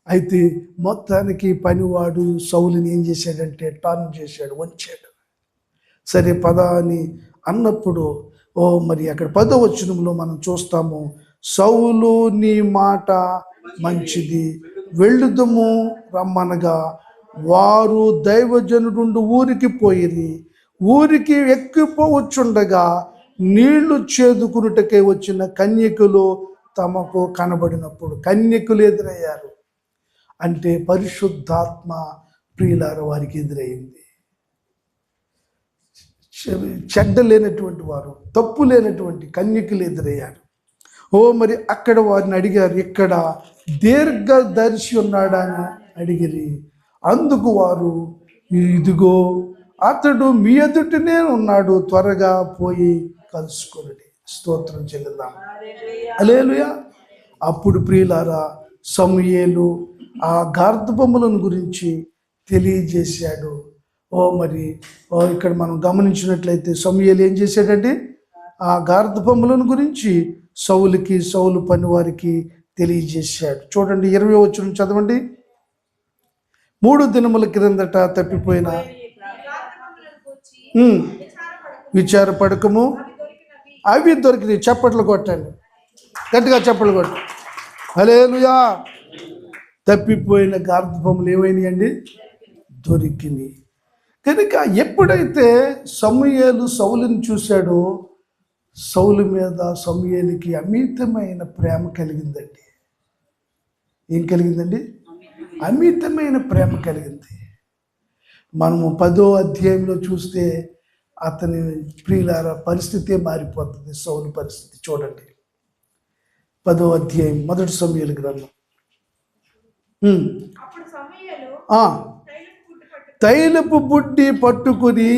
అయితే మొత్తానికి పనివాడు సౌలుని ఏం చేశాడంటే టర్న్ చేశాడు, వంచాడు. సరే పద అని అన్నప్పుడు మరి అక్కడ 10వ వచనంలో మనం చూస్తాము, సౌలు నీ మాట మంచిది, వెళ్ళుదము రమ్మనగా వారు దైవజనుడు ఊరికి పోయిరి. ఊరికి ఎక్కిపోవచ్చుండగా నీళ్లు చేదుకునుటకే వచ్చిన కన్యకులు తమకు కనబడినప్పుడు, కన్యకులు ఎదురయ్యారు. అంటే పరిశుద్ధాత్మ ప్రియులార వారికి ఎదురైంది. చెడ్డ లేనటువంటి వారు, తప్పు లేనటువంటి కన్యకులు ఎదురయ్యారు. మరి అక్కడ వారిని అడిగారు, ఇక్కడ దీర్ఘదర్శి ఉన్నాడా అని అడిగిరి. అందుకు వారు, ఇదిగో అతడు మీ ఎదుటనే ఉన్నాడు, త్వరగా పోయి కలుసుకొనుడి. స్తోత్రం చెల్లిద్దాం. హల్లెలూయా. అప్పుడు ప్రియులారా సమూయేలు ఆ గార్ధబొమ్మలను గురించి తెలియజేశాడు. మరి ఇక్కడ మనం గమనించినట్లయితే సమూయేలు ఏం చేశాడంటే ఆ గార్ధబొమ్మలను గురించి సౌలుకి, సౌలు పని వారికి తెలియజేశాడు. చూడండి 20వ వచనం చదవండి. 3 దినముల క్రిందట తప్పిపోయిన విచారపడకము, అవి దొరికినాయి. చప్పట్లు కొట్టండి, గట్టిగా చప్పట్లు కొట్టండి. హల్లెలూయా. తప్పిపోయిన గార్ధబొమ్మలు ఏమైనాయండి? దొరికినాయి. కనుక ఎప్పుడైతే సమూయేలు సౌలుని చూశాడో సౌలు మీద సమూయేలుకి అమితమైన ప్రేమ కలిగిందండి. ఏం కలిగిందండి? అమితమైన ప్రేమ కలిగింది. మనము 10వ అధ్యాయంలో చూస్తే అతని ప్రియులార పరిస్థితే మారిపోతుంది. సౌలు పరిస్థితి చూడండి. 10వ అధ్యాయం 1 సమూయేలు గ్రంథం. తైలపు బుడ్డి పట్టుకుని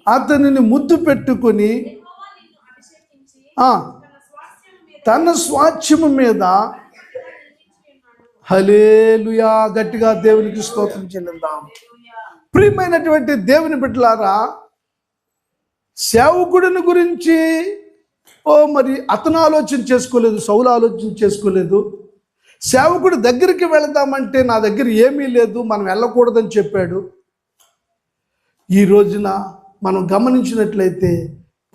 అతనిని ముద్దు పెట్టుకుని తన స్వాస్థ్యము మీద, హల్లెలూయా, గట్టిగా దేవునికి స్తోత్రం చెల్లిద్దాం. ప్రియమైనటువంటి దేవుని బిడ్డలారా, సేవకుడిని గురించి మరి అతను ఆలోచన చేసుకోలేదు, సౌలు ఆలోచన చేసుకోలేదు. సేవకుడి దగ్గరికి వెళదామంటే నా దగ్గర ఏమీ లేదు, మనం వెళ్ళకూడదని చెప్పాడు. ఈ రోజున మనం గమనించినట్లయితే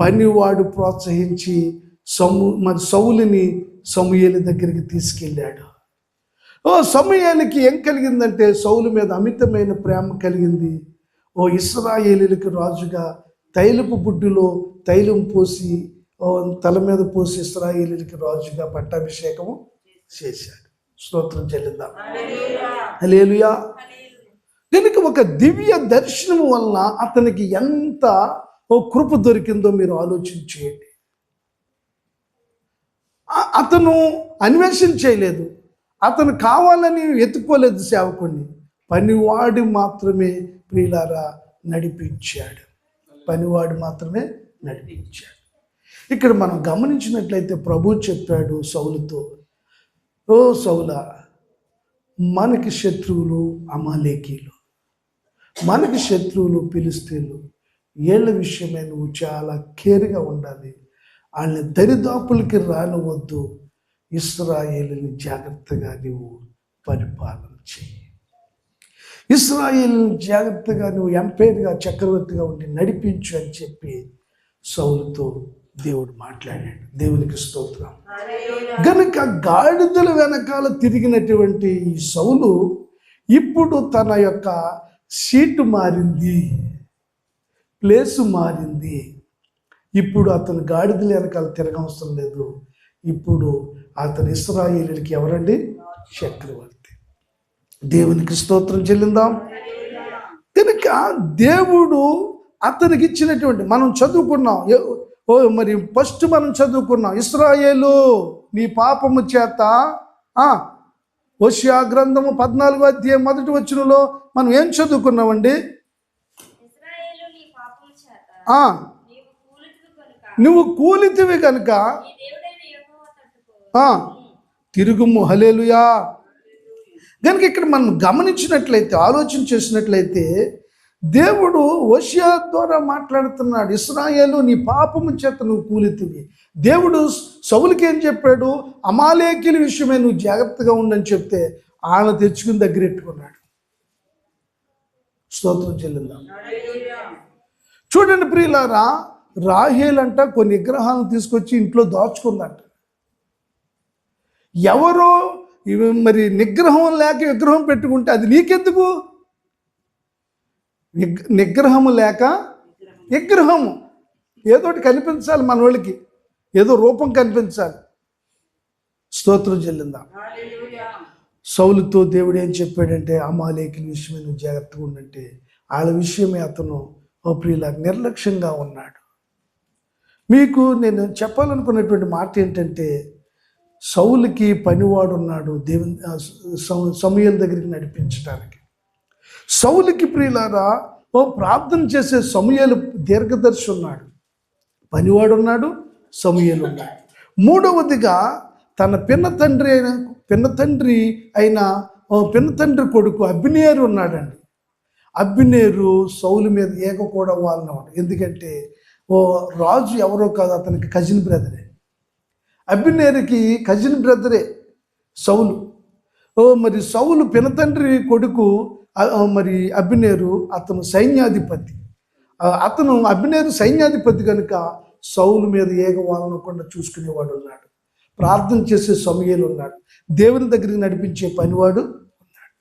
పనివాడు ప్రోత్సహించి మరి సౌలుని సమూయేలు దగ్గరికి తీసుకెళ్ళాడు. సమూయేలుకి ఏం కలిగిందంటే సౌలు మీద అమితమైన ప్రేమ కలిగింది. ఇశ్రాయేలీయులకు రాజుగా తైలపు బుడ్డిలో తైలం పోసి తల మీద పోసి ఇశ్రాయేలీయులకు రాజుగా పట్టాభిషేకము చేశాడు. స్తోత్రం చెల్లిద్దాం. హల్లెలూయా. కనుక ఒక దివ్య దర్శనం వలన అతనికి ఎంత కృప దొరికిందో మీరు ఆలోచన చేయండి. అతను అన్వేషణ చేయలేదు, అతను కావాలని ఎత్తుకోలేదు సేవకుడిని. పనివాడు మాత్రమే ప్రియులారా నడిపించాడు. పనివాడు మాత్రమే నడిపించాడు. ఇక్కడ మనం గమనించినట్లయితే ప్రభు చెప్పాడు సౌలుతో, ఓ సౌలా, మనకి శత్రువులు అమాలేకీలు, మనకి శత్రువులు ఫిలిష్తీయులు. వీళ్ళ విషయమై నువ్వు చాలా కేర్గా ఉండాలి. వాళ్ళని దరిదాపులకి రానివద్దు. ఇశ్రాయేలుని జాగ్రత్తగా నువ్వు పరిపాలన చేయి. ఇశ్రాయేలుని జాగ్రత్తగా నువ్వు ఎంపైర్గా, చక్రవర్తిగా ఉండి నడిపించు అని చెప్పి సౌలుతో దేవుడు మాట్లాడాడు. దేవునికి స్తోత్రం. గనుక గాడిదల వెనకాల తిరిగినటువంటి ఈ సౌలు ఇప్పుడు తన యొక్క సీటు మారింది, ప్లేసు మారింది. ఇప్పుడు అతను గాడిదల వెనకాల తిరగవసరం లేదు. ఇప్పుడు అతను ఇశ్రాయేలుకి ఎవరండి? చక్రవర్తి. దేవునికి స్తోత్రం చెల్లిందాం. కనుక దేవుడు అతనికి ఇచ్చినటువంటి, మనం చదువుకున్నాం, మరి ఫస్ట్ మనం చదువుకున్నాం, ఇశ్రాయేలు నీ పాపము చేత, హోషేయ గ్రంథము 14వ అధ్యాయం 1వ వచనంలో మనం ఏం చదువుకున్నామండి? నువ్వు కూలితివి కనుక తిరుగుము. హల్లెలూయా. కనుక ఇక్కడ మనం గమనించినట్లయితే, ఆలోచన చేసినట్లయితే, దేవుడు హోషేయ ద్వారా మాట్లాడుతున్నాడు. ఇశ్రాయేలు నీ పాపము చేత నువ్వు కూలితివి. దేవుడు సౌలుకి ఏం చెప్పాడు? అమాలేకీల విషయమే నువ్వు జాగ్రత్తగా ఉండని చెప్తే ఆయన తెచ్చుకుని దగ్గరెట్టుకున్నాడు. స్తోత్రం చెల్లిందాం. చూడండి ప్రియులారా, రాహేల్ అంట కొన్ని విగ్రహాలను తీసుకొచ్చి ఇంట్లో దాచుకుందంట. ఎవరో మరి నిగ్రహం లేక విగ్రహం పెట్టుకుంటే అది నీకెందుకు? నిగ్రహము లేక విగ్రహము ఏదోటి కనిపించాలి, మన వాళ్ళకి ఏదో రూపం కనిపించాలి. స్తోత్రం చెల్లిందా. సౌలుతో దేవుడు ఏం చెప్పాడంటే, అమాలేకీల విషయమే నువ్వు జాగ్రత్తగా ఉండంటే వాళ్ళ విషయమే అతను ప్రియుల నిర్లక్ష్యంగా ఉన్నాడు. మీకు నేను చెప్పాలనుకున్నటువంటి మాట ఏంటంటే, సౌలుకి పనివాడు ఉన్నాడు దేవుని సమూయేలు దగ్గరికి నడిపించడానికి. సౌలుకి ప్రియులారా ప్రార్థన చేసే సమూయేలు దీర్ఘదర్శి ఉన్నాడు, పనివాడు ఉన్నాడు, సమూయేలు ఉన్నాడు. మూడవదిగా తన పిన్న తండ్రి కొడుకు అబ్నేరు ఉన్నాడండి. అబ్నేరు సౌలు మీద ఏక కూడా వాళ్ళనవాడు. ఎందుకంటే రాజు ఎవరో కాదు, అతనికి కజిన్ బ్రదరే. అబ్నేరుకి కజిన్ బ్రదరే సౌలు. మరి సౌలు పినతండ్రి కొడుకు మరి అబ్నేరు, అతను సైన్యాధిపతి. అబ్నేరు సైన్యాధిపతి కనుక సౌలు మీద ఏక వాలనకుండా చూసుకునేవాడు ఉన్నాడు. ప్రార్థన చేసే సమూయేలు ఉన్నాడు, దేవుని దగ్గరికి నడిపించే పనివాడు ఉన్నాడు.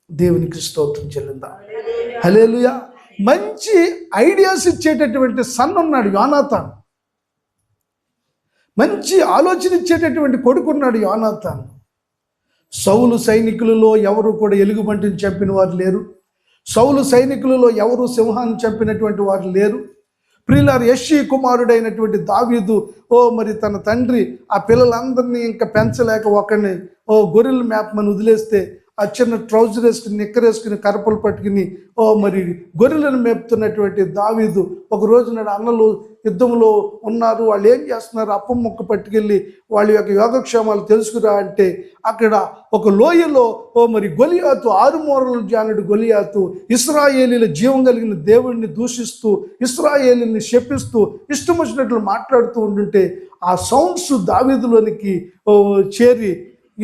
దేవునికి స్తోత్రం చెల్లిందా. హల్లెలూయా. మంచి ఐడియాస్ ఇచ్చేటటువంటి సన్ ఉన్నాడు యోనాతాన్. మంచి ఆలోచన ఇచ్చేటటువంటి కొడుకున్నాడు యోనాతాన్. సౌలు సైనికులలో ఎవరు కూడా ఎలుగుబంటిని చంపిన వారు లేరు. సౌలు సైనికులలో ఎవరు సింహాన్ని చంపినటువంటి వారు లేరు. ప్రియులారు, యెష్షయి కుమారుడైనటువంటి దావీదు మరి తన తండ్రి ఆ పిల్లలందరినీ ఇంకా పెంచలేక ఒకరిని గొర్రెల మేపమని వదిలేస్తే ఆ చిన్న ట్రౌజర్ వేసుకుని, నిక్కర్ వేసుకుని, కరపలు పట్టుకుని మరి గొర్రెలను మేపుతున్నటువంటి దావీదు ఒక రోజు నాడు అన్నలు యుద్ధంలో ఉన్నారు, వాళ్ళు ఏం చేస్తున్నారు, అప్పం మొక్క పట్టుకెళ్ళి వాళ్ళ యొక్క యోగక్షేమాలు తెలుసుకురా అంటే అక్కడ ఒక లోయలో మరి గొలియాతు, 6 మూరల జానుడు గొలియాతు ఇశ్రాయేలీల జీవం కలిగిన దేవుడిని దూషిస్తూ, ఇశ్రాయేలీని శపిస్తూ, ఇష్టం వచ్చినట్లు మాట్లాడుతూ ఉంటుంటే ఆ సౌండ్స్ దావీదులోనికి చేరి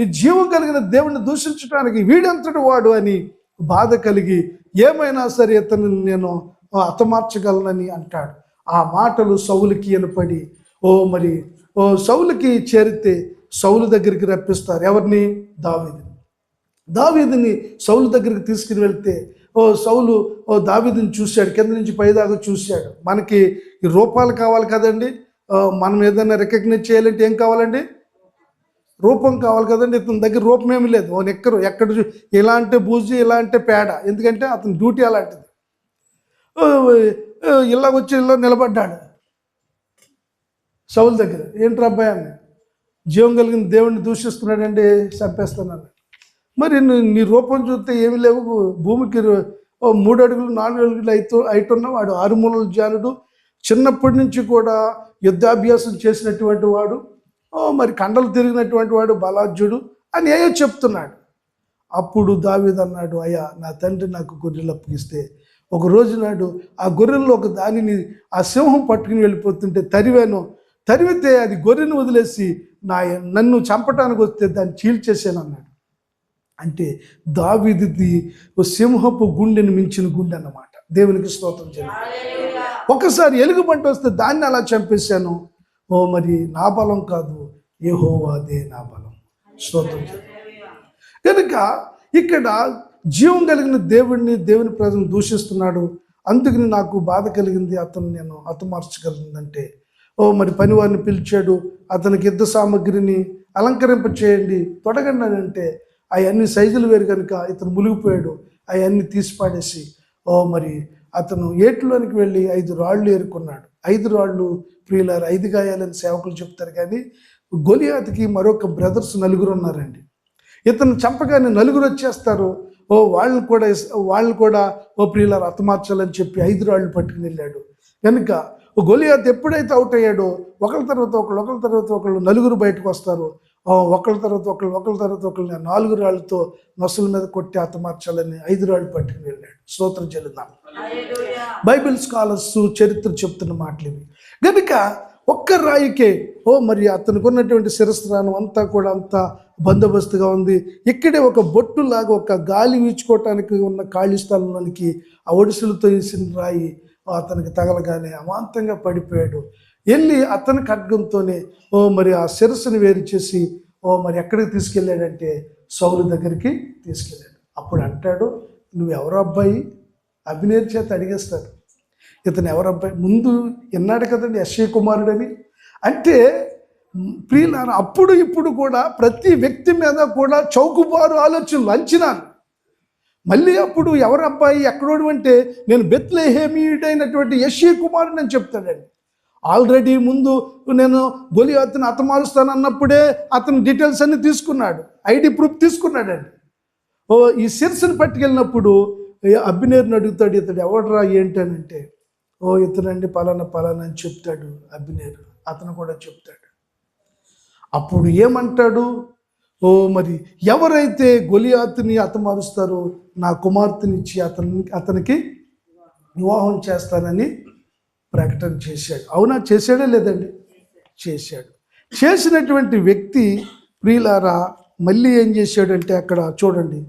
ఈ జీవం కలిగిన దేవుడిని దూషించడానికి వీడంతటి వాడు అని బాధ కలిగి ఏమైనా సరే ఇతను నేను హతమార్చగలనని అంటాడు. ఆ మాటలు సౌలుకి వినపడి సౌలుకి చేరితే సౌలు దగ్గరికి రప్పిస్తారు. ఎవరిని? దావీదుని సౌలు దగ్గరికి తీసుకుని వెళ్తే సౌలు దావీదుని చూశాడు, కింద నుంచి పైదాకా చూశాడు. మనకి ఈ రూపాలు కావాలి కదండి, మనం ఏదైనా రికగ్నైజ్ చేయాలంటే ఏం కావాలండి? రూపం కావాలి కదండి. ఇతని దగ్గర రూపం ఏమి లేదు. ఓ నెక్కరు ఎక్కడ ఇలా అంటే బూజు, ఇలా అంటే పేడ. ఎందుకంటే అతని డ్యూటీ అలాంటిది. ఇలా వచ్చి ఇలా నిలబడ్డాడు సౌలు దగ్గర. ఏంట్రా అబ్బాయి అని, జీవం కలిగిన దేవుడిని దూషిస్తున్నాడంటే చంపేస్తున్నాను. మరి నీ రూపం చూస్తే ఏమి లేవు, భూమికి 3 అడుగులు 4 అడుగులు అయితున్నా వాడు 6 మూరల జానుడు, చిన్నప్పటి నుంచి కూడా యుద్ధాభ్యాసం చేసినటువంటి వాడు, మరి కండలు తిరిగినటువంటి వాడు, బలాఢ్యుడు అని ఏయో చెప్తున్నాడు. అప్పుడు దావీదు అన్నాడు, అయ్యా నా తండ్రి నాకు గొర్రెలు అప్పగిస్తే ఒక రోజు నాడు ఆ గొర్రెల్లో ఒక దానిని ఆ సింహం పట్టుకుని వెళ్ళిపోతుంటే తరివితే అది గొర్రెను వదిలేసి నన్ను చంపటానికి వస్తే దాన్ని చీల్చేసాను అన్నాడు. అంటే దావీదుది ఓ సింహపు గుండెను మించిన గుండె అన్నమాట. దేవునికి స్తోత్రం చేయాలి. ఒకసారి ఎలుగుబంటి వస్తే దాన్ని అలా చంపేశాను. మరి నా బలం కాదు, యెహోవాదే నా బలం. స్తోత్రం చేయాలి. కనుక ఇక్కడ జీవం కలిగిన దేవుని ప్రజలను దూషిస్తున్నాడు. అందుకని నాకు బాధ కలిగింది, అతను నేను హతమార్చగలిగిందంటే మరి పనివారిని పిలిచాడు, అతనికి యుద్ధ సామగ్రిని అలంకరింప చేయండి, తొడగండి అని అంటే అవన్నీ సైజులు వేరు కనుక ఇతను మునిగిపోయాడు. అవన్నీ తీసి పాడేసి మరి అతను ఏట్లోనికి వెళ్ళి 5 రాళ్ళు ఏరుకున్నాడు. 5 రాళ్ళు ప్రియులారు 5 గాయాలని సేవకులు చెప్తారు. కానీ గొలియాతుకి మరొక బ్రదర్స్ 4 ఉన్నారండి. ఇతను చంపగానే 4 వచ్చేస్తారు. వాళ్ళని కూడా ప్రియులారు హతమార్చాలని చెప్పి 5 రాళ్ళు పట్టుకుని వెళ్ళాడు. కనుక గొలియాత్ ఎప్పుడైతే అవుట్ అయ్యాడో ఒకళ్ళ తర్వాత ఒకళ్ళు 4 బయటకు వస్తారు. ఒకళ్ళ తర్వాత ఒకళ్ళని 4 రాళ్ళతో నొసల మీద కొట్టి హతమార్చాలని 5 రాళ్ళు పట్టుకుని వెళ్ళాడు. స్తోత్రం చెల్లిద్దాం. బైబిల్ స్కాలర్స్ చరిత్ర చెప్తున్న మాటలు ఇవి. కనుక ఒక్క రాయికే మరి అతనికి ఉన్నటువంటి శిరస్త్రానం అంతా కూడా అంతా బందోబస్తుగా ఉంది. ఇక్కడే ఒక బొట్టులాగా ఒక గాలి వీచుకోవటానికి ఉన్న ఖాళీ స్థలంలోనికి ఆ ఒడిసులతో వేసిన రాయి అతనికి తగలగానే అమాంతంగా పడిపోయాడు. వెళ్ళి అతని ఖడ్గంతోనే మరి ఆ శిరస్సును వేరు చేసి మరి ఎక్కడికి తీసుకెళ్ళాడంటే సౌలు దగ్గరికి తీసుకెళ్ళాడు. అప్పుడు అంటాడు, నువ్వెవరు అబ్బాయి? అభినేర్ చేత అడిగేస్తాడు, ఇతను ఎవరబ్బాయి? ముందు విన్నాడు కదండి యెష్షయి కుమారుడని. అంటే ప్రియులారా, అప్పుడు ఇప్పుడు కూడా ప్రతి వ్యక్తి మీద కూడా చౌకబారు ఆలోచనలు, అంచనాలు. మళ్ళీ అప్పుడు ఎవరు అబ్బాయి ఎక్కడోడు అంటే నేను బెత్లెహేమీయుడైనటువంటి యెష్షయి కుమారుడు అని చెప్తాడండి. ఆల్రెడీ ముందు నేను గొలియాతుని హతమారుస్తానన్నప్పుడే అతను డీటెయిల్స్ అన్ని తీసుకున్నాడు, ఐడి ప్రూఫ్ తీసుకున్నాడండి. ఈ శిరస్సును పట్టుకెళ్ళినప్పుడు అభినేర్ని అడుగుతాడు, ఇతడు ఎవడరా ఏంటనంటే ఇతనండి పలానా అని చెప్తాడు అభినేరు. అతను కూడా చెప్తాడు. అప్పుడు ఏమంటాడు, మరి ఎవరైతే గొలియాతుని హతమారుస్తారో నా కుమార్తెనిచ్చి అతనికి వివాహం చేస్తానని ప్రకటన చేశాడు. అవునా? చేశాడే లేదండి? చేశాడు. చేసినటువంటి వ్యక్తి ప్రియులారా మళ్ళీ ఏం చేశాడంటే అక్కడ చూడండి,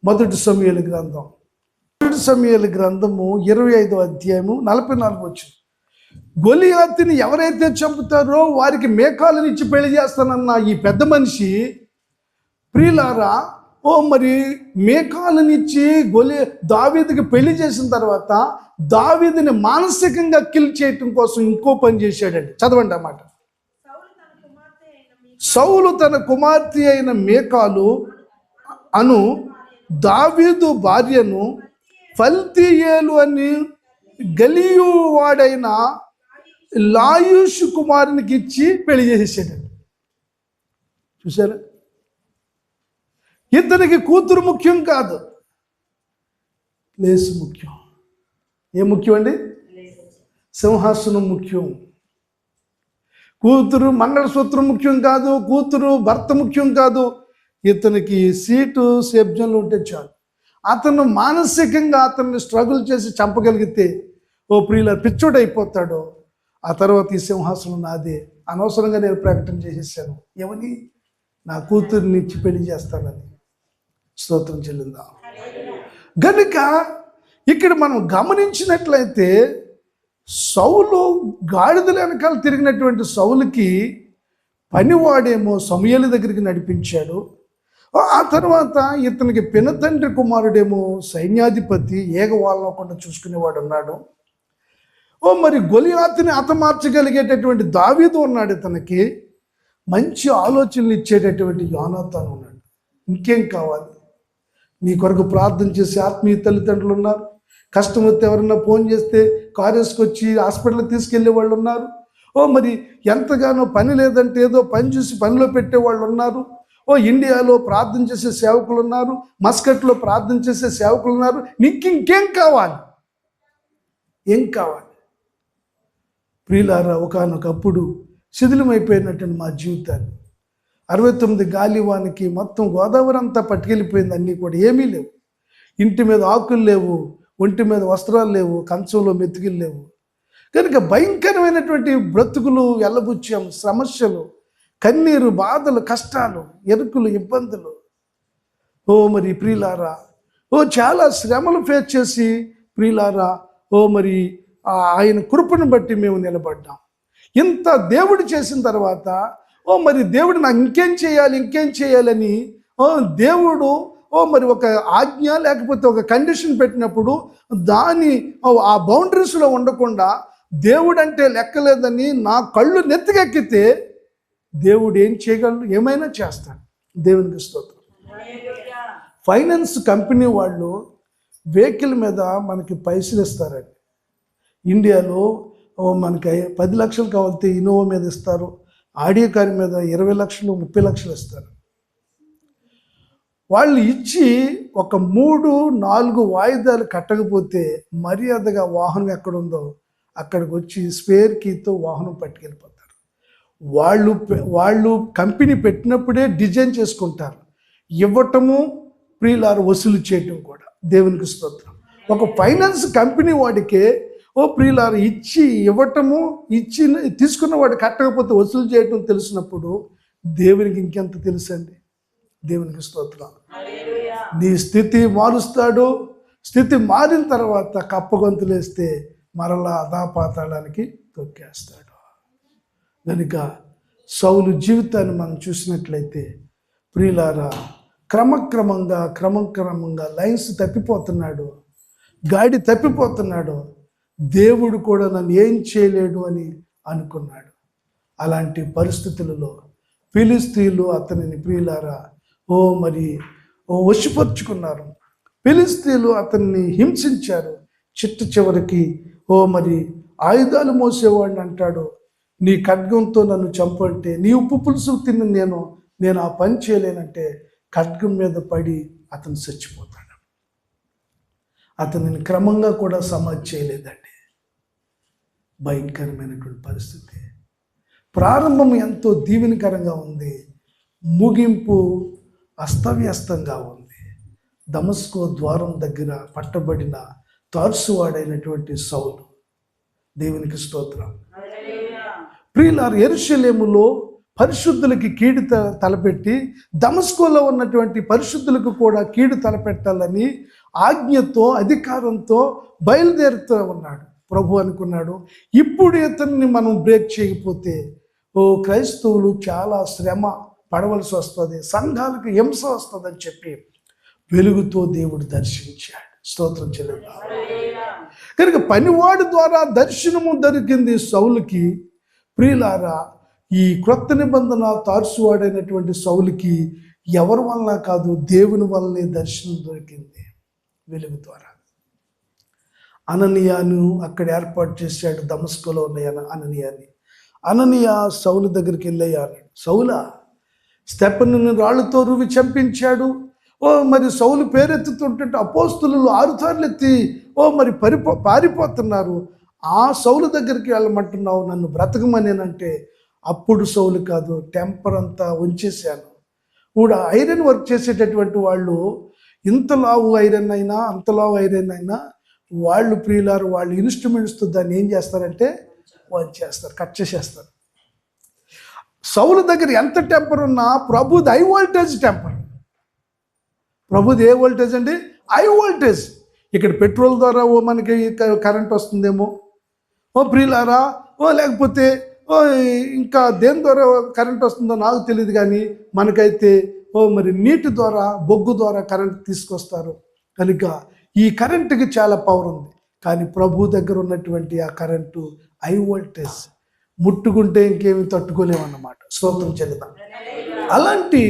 మొదటి సమూయేలు గ్రంథము 25వ అధ్యాయము 44 వచ్చింది. గొలియాతుని ఎవరైతే చంపుతారో వారికి మేకాలను ఇచ్చి పెళ్లి చేస్తానన్న ఈ పెద్ద మనిషి ప్రియులారా మరి మేకాలనిచ్చి దావీదుకి పెళ్లి చేసిన తర్వాత దావీదుని మానసికంగా కిల్ చేయటం కోసం ఇంకో పని చేశాడండి. చదవండి అన్నమాట. సౌలు తన కుమార్తె అయిన మేకాలు అను దావీదు భార్యను ఫల్తీయేలు అని గలియు వాడైన లాయూషు కుమారునికి ఇచ్చి పెళ్లి చేసేసాడండి. చూసారా? ఇతనికి కూతురు ముఖ్యం కాదు, ప్లేస్ ముఖ్యం. ఏం ముఖ్యం అండి? సింహాసనం ముఖ్యం. కూతురు మంగళసూత్రం ముఖ్యం కాదు, కూతురు భర్త ముఖ్యం కాదు. ఇతనికి సీటు సేబ్జంలో ఉంటే చాలు. అతను మానసికంగా అతన్ని స్ట్రగుల్ చేసి చంపగలిగితే ప్రియుల పిచ్చోడు అయిపోతాడు. ఆ తర్వాత ఈ సింహాసనం నాదే, అనవసరంగా నేను ప్రకటన చేసేసాను, ఏమని? నా కూతుర్ని ఇచ్చి పెళ్లి చేస్తానని. స్తోత్రం చెల్లిందా. గనుక ఇక్కడ మనం గమనించినట్లయితే సౌలు గాడిదల వెనకాల తిరిగినటువంటి సౌలుకి పనివాడేమో సమూయేలు దగ్గరికి నడిపించాడు. ఆ తర్వాత ఇతనికి పినతండ్రి కుమారుడేమో సైన్యాధిపతి ఏగవాలనకుండా చూసుకునేవాడు ఉన్నాడు. మరి గొలియాతుని హతమార్చగలిగేటటువంటి దావీదు ఉన్నాడు. ఇతనికి మంచి ఆలోచనలు ఇచ్చేటటువంటి యోనాతాను ఉన్నాడు. ఇంకేం కావాలి? నీ కొరకు ప్రార్థన చేసే ఆత్మీయ తల్లిదండ్రులు ఉన్నారు. కష్టం వస్తే ఎవరన్నా ఫోన్ చేస్తే కారు వేసుకొచ్చి హాస్పిటల్కి తీసుకెళ్లే వాళ్ళు ఉన్నారు. మరి ఎంతగానో పని లేదంటే ఏదో పని చూసి పనిలో పెట్టేవాళ్ళు ఉన్నారు. ఇండియాలో ప్రార్థన చేసే సేవకులు ఉన్నారు, మస్కట్లో ప్రార్థన చేసే సేవకులు ఉన్నారు. నీకు ఇంకేం కావాలి? ఏం కావాలి? ప్రియులారా, ఒకనొకప్పుడు శిథిలమైపోయినటువంటి మా జీవితాన్ని 69 గాలివానికి మొత్తం గోదావరి అంతా పట్టుకెళ్ళిపోయింది. అన్నీ కూడా ఏమీ లేవు. ఇంటి మీద ఆకులు లేవు, ఒంటి మీద వస్త్రాలు లేవు, కంచంలో మెతుకులు లేవు. కనుక భయంకరమైనటువంటి బ్రతుకులు, ఎల్లబుచ్చాం, సమస్యలు, కన్నీరు, బాధలు, కష్టాలు, ఎరుకులు, ఇబ్బందులు. మరి ప్రియులారా, చాలా శ్రమలు ఫేస్ చేసి ప్రియులారా, మరి ఆయన కృపను బట్టి మేము నిలబడ్డాం. ఇంత దేవుడు చేసిన తర్వాత మరి దేవుడు నాకు ఇంకేం చేయాలని దేవుడు మరి ఒక ఆజ్ఞ లేకపోతే ఒక కండిషన్ పెట్టినప్పుడు దాని ఆ బౌండరీస్లో ఉండకుండా దేవుడు అంటే లెక్కలేదని నా కళ్ళు నెత్తికెక్కితే దేవుడు ఏం చేయగలడు? ఏమైనా చేస్తాడు. దేవునికి స్తోత్రం. ఫైనాన్స్ కంపెనీ వాళ్ళు వెహికల్ మీద మనకి పైసలు ఇస్తారండి. ఇండియాలో మనకి 10 లక్షలు కావాలితే ఇన్నోవా మీద ఇస్తారు, ఆడియో కార్ మీద 20 లక్షలు 30 లక్షలు ఇస్తారు. వాళ్ళు ఇచ్చి ఒక 3-4 వాయిదాలు కట్టకపోతే మర్యాదగా వాహనం ఎక్కడుందో అక్కడికి వచ్చి స్పేర్ కీతో వాహనం పట్టుకెళ్ళిపోతారు. వాళ్ళు కంపెనీ పెట్టినప్పుడే డిజైన్ చేసుకుంటారు. ఇవ్వటము ప్రియులారు, వసూలు చేయటం కూడా. దేవునికి స్తోత్రం. ఒక ఫైనాన్స్ కంపెనీ వాడికే ప్రియులారు ఇచ్చి ఇవ్వటము, తీసుకున్న వాడు కట్టకపోతే వసూలు చేయటం తెలిసినప్పుడు దేవునికి ఇంకెంత తెలుసండి. దేవునికి స్తోత్రం. నీ స్థితి మారుస్తాడు. స్థితి మారిన తర్వాత కప్పగొంతులేస్తే మరలా అధాపాతాళానికి తొక్కేస్తాడు. కనుక సౌలు జీవితాన్ని మనం చూసినట్లయితే ప్రియులారా, క్రమక్రమంగా లైన్స్ తప్పిపోతున్నాడు, గాడి తప్పిపోతున్నాడు. దేవుడు కూడా నన్ను ఏం చేయలేడు అని అనుకున్నాడు. అలాంటి పరిస్థితులలో ఫిలిస్తీన్లు అతనిని ప్రియులారా మరి వశపరుచుకున్నారు. ఫిలిస్తీన్లు అతన్ని హింసించారు. చివరికి మరి ఆయుధాలు మోసేవాడిని అంటాడు, నీ ఖడ్గంతో నన్ను చంపంటే, నీ ఉప్పు పులుసు తిని నేను ఆ పని చేయలేనంటే ఖడ్గం మీద పడి అతను చచ్చిపోతాడు. అతనిని క్రమంగా కూడా సమాధి చేయలేదండి. భయంకరమైనటువంటి పరిస్థితి. ప్రారంభం ఎంతో దీవెనకరంగా ఉంది, ముగింపు అస్తవ్యస్తంగా ఉంది. దమస్కో ద్వారం దగ్గర పట్టబడిన తార్సువాడైనటువంటి సౌలు. దేవునికి స్తోత్రం. ప్రియులారు, యెరూషలేములో పరిశుద్ధులకి కీడు తలపెట్టి దమస్కోలో ఉన్నటువంటి పరిశుద్ధులకు కూడా కీడు తలపెట్టాలని ఆజ్ఞతో, అధికారంతో బయలుదేరుతూ ఉన్నాడు. ప్రభు అనుకున్నాడు, ఇప్పుడు ఇతన్ని మనం బ్రేక్ చేయకపోతే క్రైస్తవులు చాలా శ్రమ పడవలసి వస్తుంది, సంఘాలకు హింస వస్తుందని చెప్పి వెలుగుతో దేవుడు దర్శించాడు. స్తోత్రం చెల్లిద్దాం. కనుక పనివాడి ద్వారా దర్శనము దొరికింది సౌలుకి. ప్రియులారా, ఈ క్రొత్త నిబంధన తార్సువాడైనటువంటి సౌలుకి ఎవరి వలన కాదు, దేవుని వల్లనే దర్శనం దొరికింది, వెలుగు ద్వారా. అననీయాను అక్కడ ఏర్పాటు చేశాడు, దమస్కులో ఉన్న అననీయాని. అననీయ సౌలు దగ్గరికి వెళ్ళయ్యాడు. సౌలా, స్తెఫనుని రాళ్ళతో రువి చంపించాడు. మరి సౌలు పేరెత్తుతుంటే అపోస్తులు 6 సార్లు ఎత్తి మరి పారిపోతున్నారు. ఆ సౌలు దగ్గరికి వెళ్ళమంటున్నావు, నన్ను బ్రతకమనేనంటే అప్పుడు సౌలు కాదు, టెంపర్ అంతా ఉంచేశాను. కూడా ఐరన్ వర్క్ చేసేటటువంటి వాళ్ళు ఇంతలావు ఐరన్ అయినా అంతలావు ఐరన్ అయినా వాళ్ళు ప్రియులారు వాళ్ళు ఇన్స్ట్రుమెంట్స్తో దాన్ని ఏం చేస్తారంటే వాళ్ళు చేస్తారు, కట్ చేసేస్తారు. సౌలు దగ్గర ఎంత టెంపర్ ఉన్నా ప్రభుది హై వోల్టేజ్ టెంపర్. ప్రభుది ఏ వోల్టేజ్ అండి? High voltage. ఇక్కడ పెట్రోల్ ద్వారా మనకి కరెంట్ వస్తుందేమో ప్రియులారా, లేకపోతే ఇంకా దేని ద్వారా కరెంట్ వస్తుందో నాకు తెలియదు, కానీ మనకైతే మరి నీటి ద్వారా, బొగ్గు ద్వారా కరెంట్ తీసుకొస్తారు. కనుక ఈ కరెంటుకి చాలా పవర్ ఉంది. కానీ ప్రభు దగ్గర ఉన్నటువంటి ఆ కరెంటు హై వోల్టేజ్, ముట్టుకుంటే ఇంకేమి తట్టుకోలేమన్నమాట. స్తోత్రం చెల్లిద్దాం. అలాంటి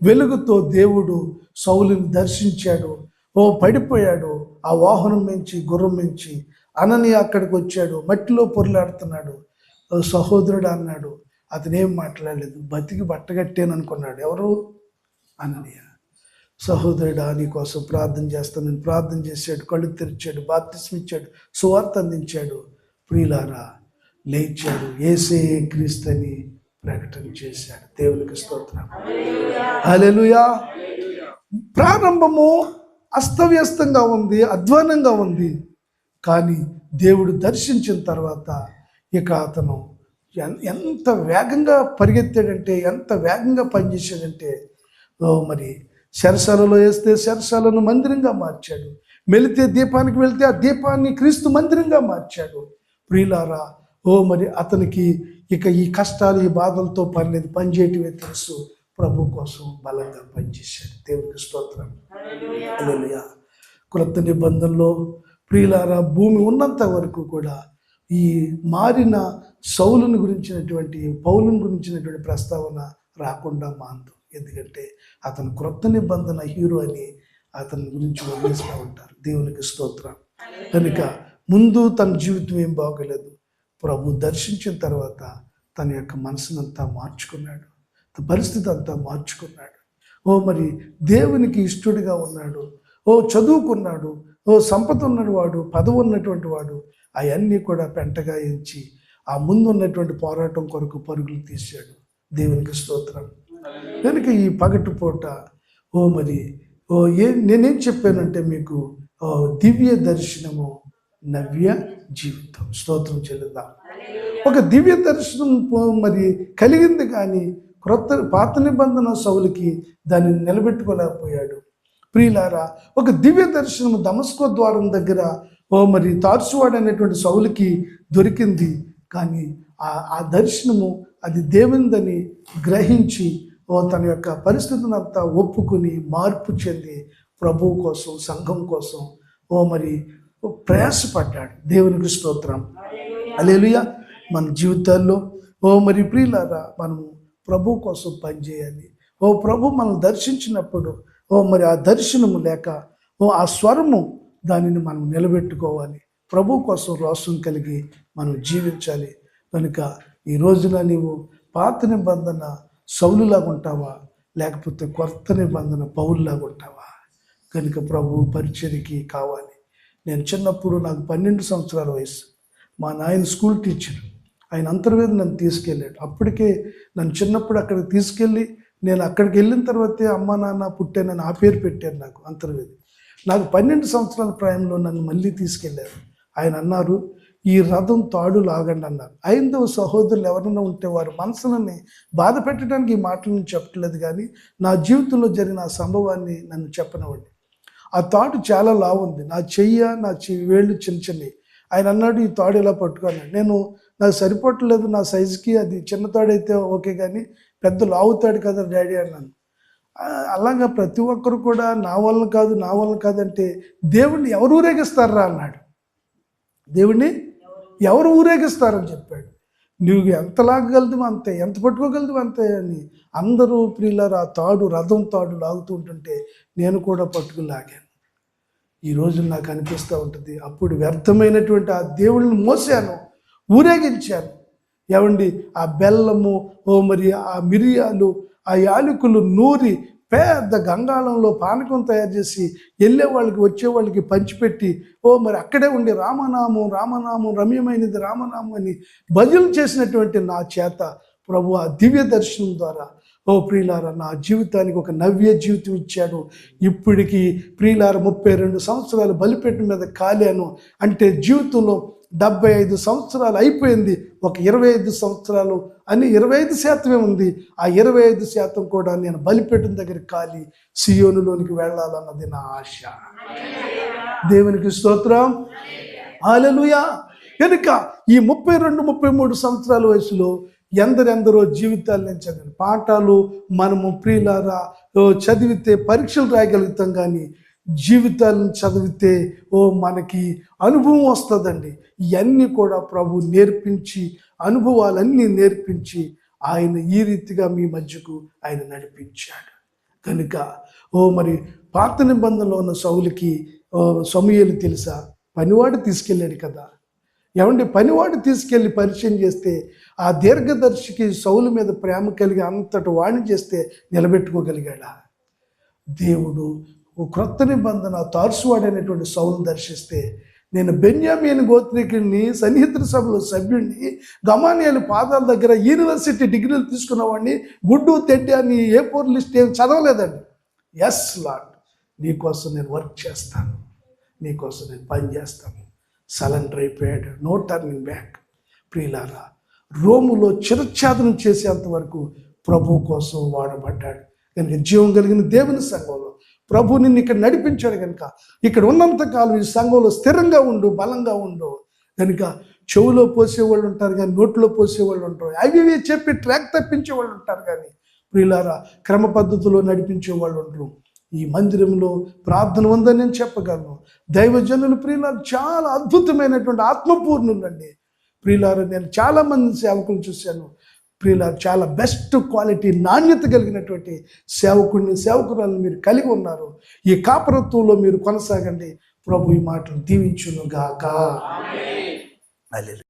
వెలుగుతో దేవుడు సౌలుని దర్శించాడు. పడిపోయాడు. ఆ వాహనం మించి, గుర్రం మించి అననీయ అక్కడికి వచ్చాడు. మట్టిలో పొర్లాడుతున్నాడు. సహోదరుడు అన్నాడు. అతనేం మాట్లాడలేదు, బతికి బట్టగట్టాను అనుకున్నాడు. ఎవరు? అననీయ. సహోదరుడా, నీకోసం ప్రార్థన చేస్తానని ప్రార్థన చేశాడు. కళ్ళు తెరిచాడు, బాప్తిస్మం ఇచ్చాడు, సువార్త అందించాడు. ప్రియులారా, లేచాడు. యేసే క్రీస్తు అని ప్రకటన చేశాడు. దేవునికి స్తోత్రం. హల్లెలూయా. ప్రారంభము అస్తవ్యస్తంగా ఉంది, అధ్వానంగా ఉంది. కానీ దేవుడు దర్శించిన తర్వాత ఇక అతను ఎంత వేగంగా పరిగెత్తాడంటే, ఎంత వేగంగా పనిచేశాడంటే, మరి చెరసాలలో వేస్తే చెరసాలను మందిరంగా మార్చాడు. వెళితే దీపానికి వెళితే ఆ దీపాన్ని క్రీస్తు మందిరంగా మార్చాడు. ప్రియులారా, మరి అతనికి ఇక ఈ కష్టాలు, ఈ బాధలతో పని లేదు, పనిచేయటమే తెలుసు. ప్రభు కోసం బలంగా పనిచేశాడు. దేవునికి స్తోత్రం. హల్లెలూయా. క్రొత్త నిబంధనలో ప్రియులారా, భూమి ఉన్నంత వరకు కూడా ఈ మారిన సౌలుని గురించినటువంటి, పౌలుని గురించినటువంటి ప్రస్తావన రాకుండా మాందు. ఎందుకంటే అతను క్రొత్త నిబంధన హీరో అని అతని గురించి వదిలేస్తూ ఉంటారు. దేవునికి స్తోత్రం. కనుక ముందు తన జీవితం ఏం బాగోలేదు. ప్రభు దర్శించిన తర్వాత తన యొక్క మనసునంతా మార్చుకున్నాడు, పరిస్థితి అంతా మార్చుకున్నాడు. మరి దేవునికి ఇష్టడిగా ఉన్నాడు, చదువుకున్నాడు, సంపద ఉన్నవాడు, పదవి ఉన్నటువంటి వాడు. అవన్నీ కూడా పెంటగా ఎంచి ఆ ముందు ఉన్నటువంటి పోరాటం కొరకు పరుగులు తీశాడు. దేవునికి స్తోత్రం. కనుక ఈ పగటిపూట మరి నేనేం చెప్పానంటే మీకు దివ్య దర్శనము, నవ్య జీవితం. స్తోత్రం చెల్లిద్దాం. ఒక దివ్య దర్శనం మరి కలిగింది, కానీ పాత నిబంధన సౌలుకి దాన్ని నిలబెట్టుకోలేకపోయాడు. ప్రియులారా, ఒక దివ్య దర్శనం దమస్కో ద్వారం దగ్గర మరి తార్సువాడు అనేటువంటి సౌలుకి దొరికింది. కానీ ఆ దర్శనము అది దేవునిదని గ్రహించి తన యొక్క పరిస్థితిని అంతా ఒప్పుకుని మార్పు చెంది ప్రభువు కోసం, సంఘం కోసం మరి ప్రయాసపడ్డాడు. దేవునికి స్తోత్రం. హల్లెలూయా. మన జీవితాల్లో మరి ప్రియులారా, మనము ప్రభు కోసం పనిచేయాలి. ప్రభు మనం దర్శించినప్పుడు మరి ఆ దర్శనము లేక ఆ స్వరము, దానిని మనం నిలబెట్టుకోవాలి. ప్రభు కోసం రోషం కలిగి మనం జీవించాలి. కనుక ఈ రోజున నీవు పాత నిబంధన సౌలులాగా ఉంటావా, లేకపోతే కొత్త నిబంధన పౌలులాగా ఉంటావా? కనుక ప్రభు పరిచర్యకి కావాలి. నేను చిన్నప్పుడు, నాకు 12 సంవత్సరాల వయసు, మా నాయన స్కూల్ టీచర్, ఆయన అంతర్వేద నన్ను తీసుకెళ్ళాడు. అప్పటికే నన్ను చిన్నప్పుడు అక్కడికి తీసుకెళ్ళి, నేను అక్కడికి వెళ్ళిన తర్వాతే అమ్మ నాన్న పుట్టానని ఆ పేరు పెట్టారు నాకు, అంతర్వేది. నాకు 12 సంవత్సరాల ప్రాయంలో నన్ను మళ్ళీ తీసుకెళ్ళారు. ఆయన అన్నారు, ఈ రథం తాడు లాగండి అన్నారు. ఐదవ సహోదరులు ఎవరైనా ఉంటే వారి మనసులని బాధ పెట్టడానికి ఈ మాటలు నేను చెప్పట్లేదు, కానీ నా జీవితంలో జరిగిన ఆ సంభవాన్ని నన్ను చెప్పనివ్వండి. ఆ తాడు చాలా లావు ఉంది, నా వేళ్ళు చిన్న చిన్నవి. ఆయన అన్నాడు, ఈ తాడు ఇలా పట్టుకున్నాడు. నాకు సరిపోవట్లేదు నా సైజుకి, అది చిన్న తాడైతే ఓకే, కానీ పెద్ద లావు తాడు కదా డాడీ అన్నాను. అలాగా ప్రతి ఒక్కరు కూడా నా వల్ల కాదు అంటే దేవుణ్ణి ఎవరు ఊరేగిస్తారా అన్నాడు. దేవుణ్ణి ఎవరు ఊరేగిస్తారని చెప్పాడు. నువ్వు ఎంత లాగగలదు అంతే, ఎంత పట్టుకోగలదు అంతే అని అందరూ ప్రియులారా రథం తాడు లాగుతూ ఉంటుంటే నేను కూడా పట్టుకుని లాగాను. ఈరోజు నాకు అనిపిస్తూ ఉంటుంది, అప్పుడు వ్యర్థమైనటువంటి ఆ దేవుళ్ళని మోసాను, ఊరేగించాను. ఏమండి, ఆ బెల్లము, మరి ఆ మిరియాలు, ఆ యాలకులు నూరి పెద్ద గంగాళంలో పానకం తయారు చేసి వెళ్ళేవాళ్ళకి వచ్చేవాళ్ళకి పంచిపెట్టి మరి అక్కడే ఉండి రామనామం రమ్యమైనది రామనామం అని భజనలు చేసినటువంటి నా చేత ప్రభు ఆ దివ్య దర్శనం ద్వారా ప్రియులారా నా జీవితానికి ఒక నవ్య జీవితం ఇచ్చాడు. ఇప్పటికి ప్రియులారా 32 సంవత్సరాలు బలిపీఠం మీద కాలాను. అంటే జీవితంలో 75 సంవత్సరాలు అయిపోయింది, ఒక 25 సంవత్సరాలు అని 25% ఉంది. ఆ 25% కూడా నేను బలిపీఠం దగ్గర కాలి సియోనులోనికి వెళ్ళాలన్నది నా ఆశ. దేవునికి స్తోత్రం. హల్లెలూయా. కనుక ఈ 32-33 సంవత్సరాల వయసులో ఎందరెందరో జీవితాలు నేను చదివాను. పాఠాలు మనము ప్రియులారా చదివితే పరీక్షలు రాయగలుగుతాం, కానీ జీవితాలను చదివితే మనకి అనుభవం వస్తుందండి. ఇవన్నీ కూడా ప్రభు నేర్పించి, అనుభవాలన్నీ నేర్పించి ఆయన ఈ రీతిగా మీ మధ్యకు ఆయన నడిపించాడు. కనుక మరి పాత నిబంధనలో ఉన్న సౌలుకి సమూయేలు తెలుసా? పనివాడు తీసుకెళ్ళాడు కదా. ఏమంటే పనివాడు తీసుకెళ్ళి పరిచయం చేస్తే ఆ దీర్ఘదర్శికి సౌలు మీద ప్రేమ కలిగి అంతటి వాణి చేస్తే నిలబెట్టుకోగలిగాడా? దేవుడు క్రొత్త నిబంధన తార్సువాడైనటువంటి సౌలును దర్శిస్తే నేను బెన్యామీను గోత్రికుడిని, సన్నిహితుల సభలో సభ్యుడిని, గమానియేలు పాదాల దగ్గర యూనివర్సిటీ డిగ్రీలు తీసుకున్నవాడిని, గుడ్డు తెడ్డి అని A4 లిస్ట్ ఏం చదవలేదండి. ఎస్ లార్డ్, నీకోసం నేను వర్క్ చేస్తాను, నీకోసం నేను పని చేస్తాను. సరెండర్ అయిపోయాడు. No turning back. ప్రియులారా, రోములో చిరఛాదనం చేసేంత వరకు ప్రభు కోసం వాడబడ్డాడు. కనుక జీవం కలిగిన దేవుని సంఘంలో ప్రభు నిన్ను ఇక్కడ నడిపించాడు. కనుక ఇక్కడ ఉన్నంతకాలం ఈ సంఘంలో స్థిరంగా ఉండు, బలంగా ఉండు. కనుక చెవులో పోసేవాళ్ళు ఉంటారు కానీ నోట్లో పోసేవాళ్ళు ఉంటారు. అవి చెప్పి ట్రాక్ తప్పించే వాళ్ళు ఉంటారు కానీ ప్రియులారా క్రమ పద్ధతిలో నడిపించే వాళ్ళు ఉంటారు. ఈ మందిరంలో ప్రార్థన ఉందని నేను చెప్పగలను. దైవజనులు ప్రియులారు చాలా అద్భుతమైనటువంటి ఆత్మపూర్ణులు అండి. ప్రియులారు నేను చాలామంది సేవకులు చూశాను. ప్రియులారు చాలా బెస్ట్ క్వాలిటీ, నాణ్యత కలిగినటువంటి సేవకురాలను మీరు కలిగి ఉన్నారు. ఈ కాపరత్వంలో మీరు కొనసాగండి. ప్రభు ఈ మాటలు దీవించును గాక. హల్లెలూయా.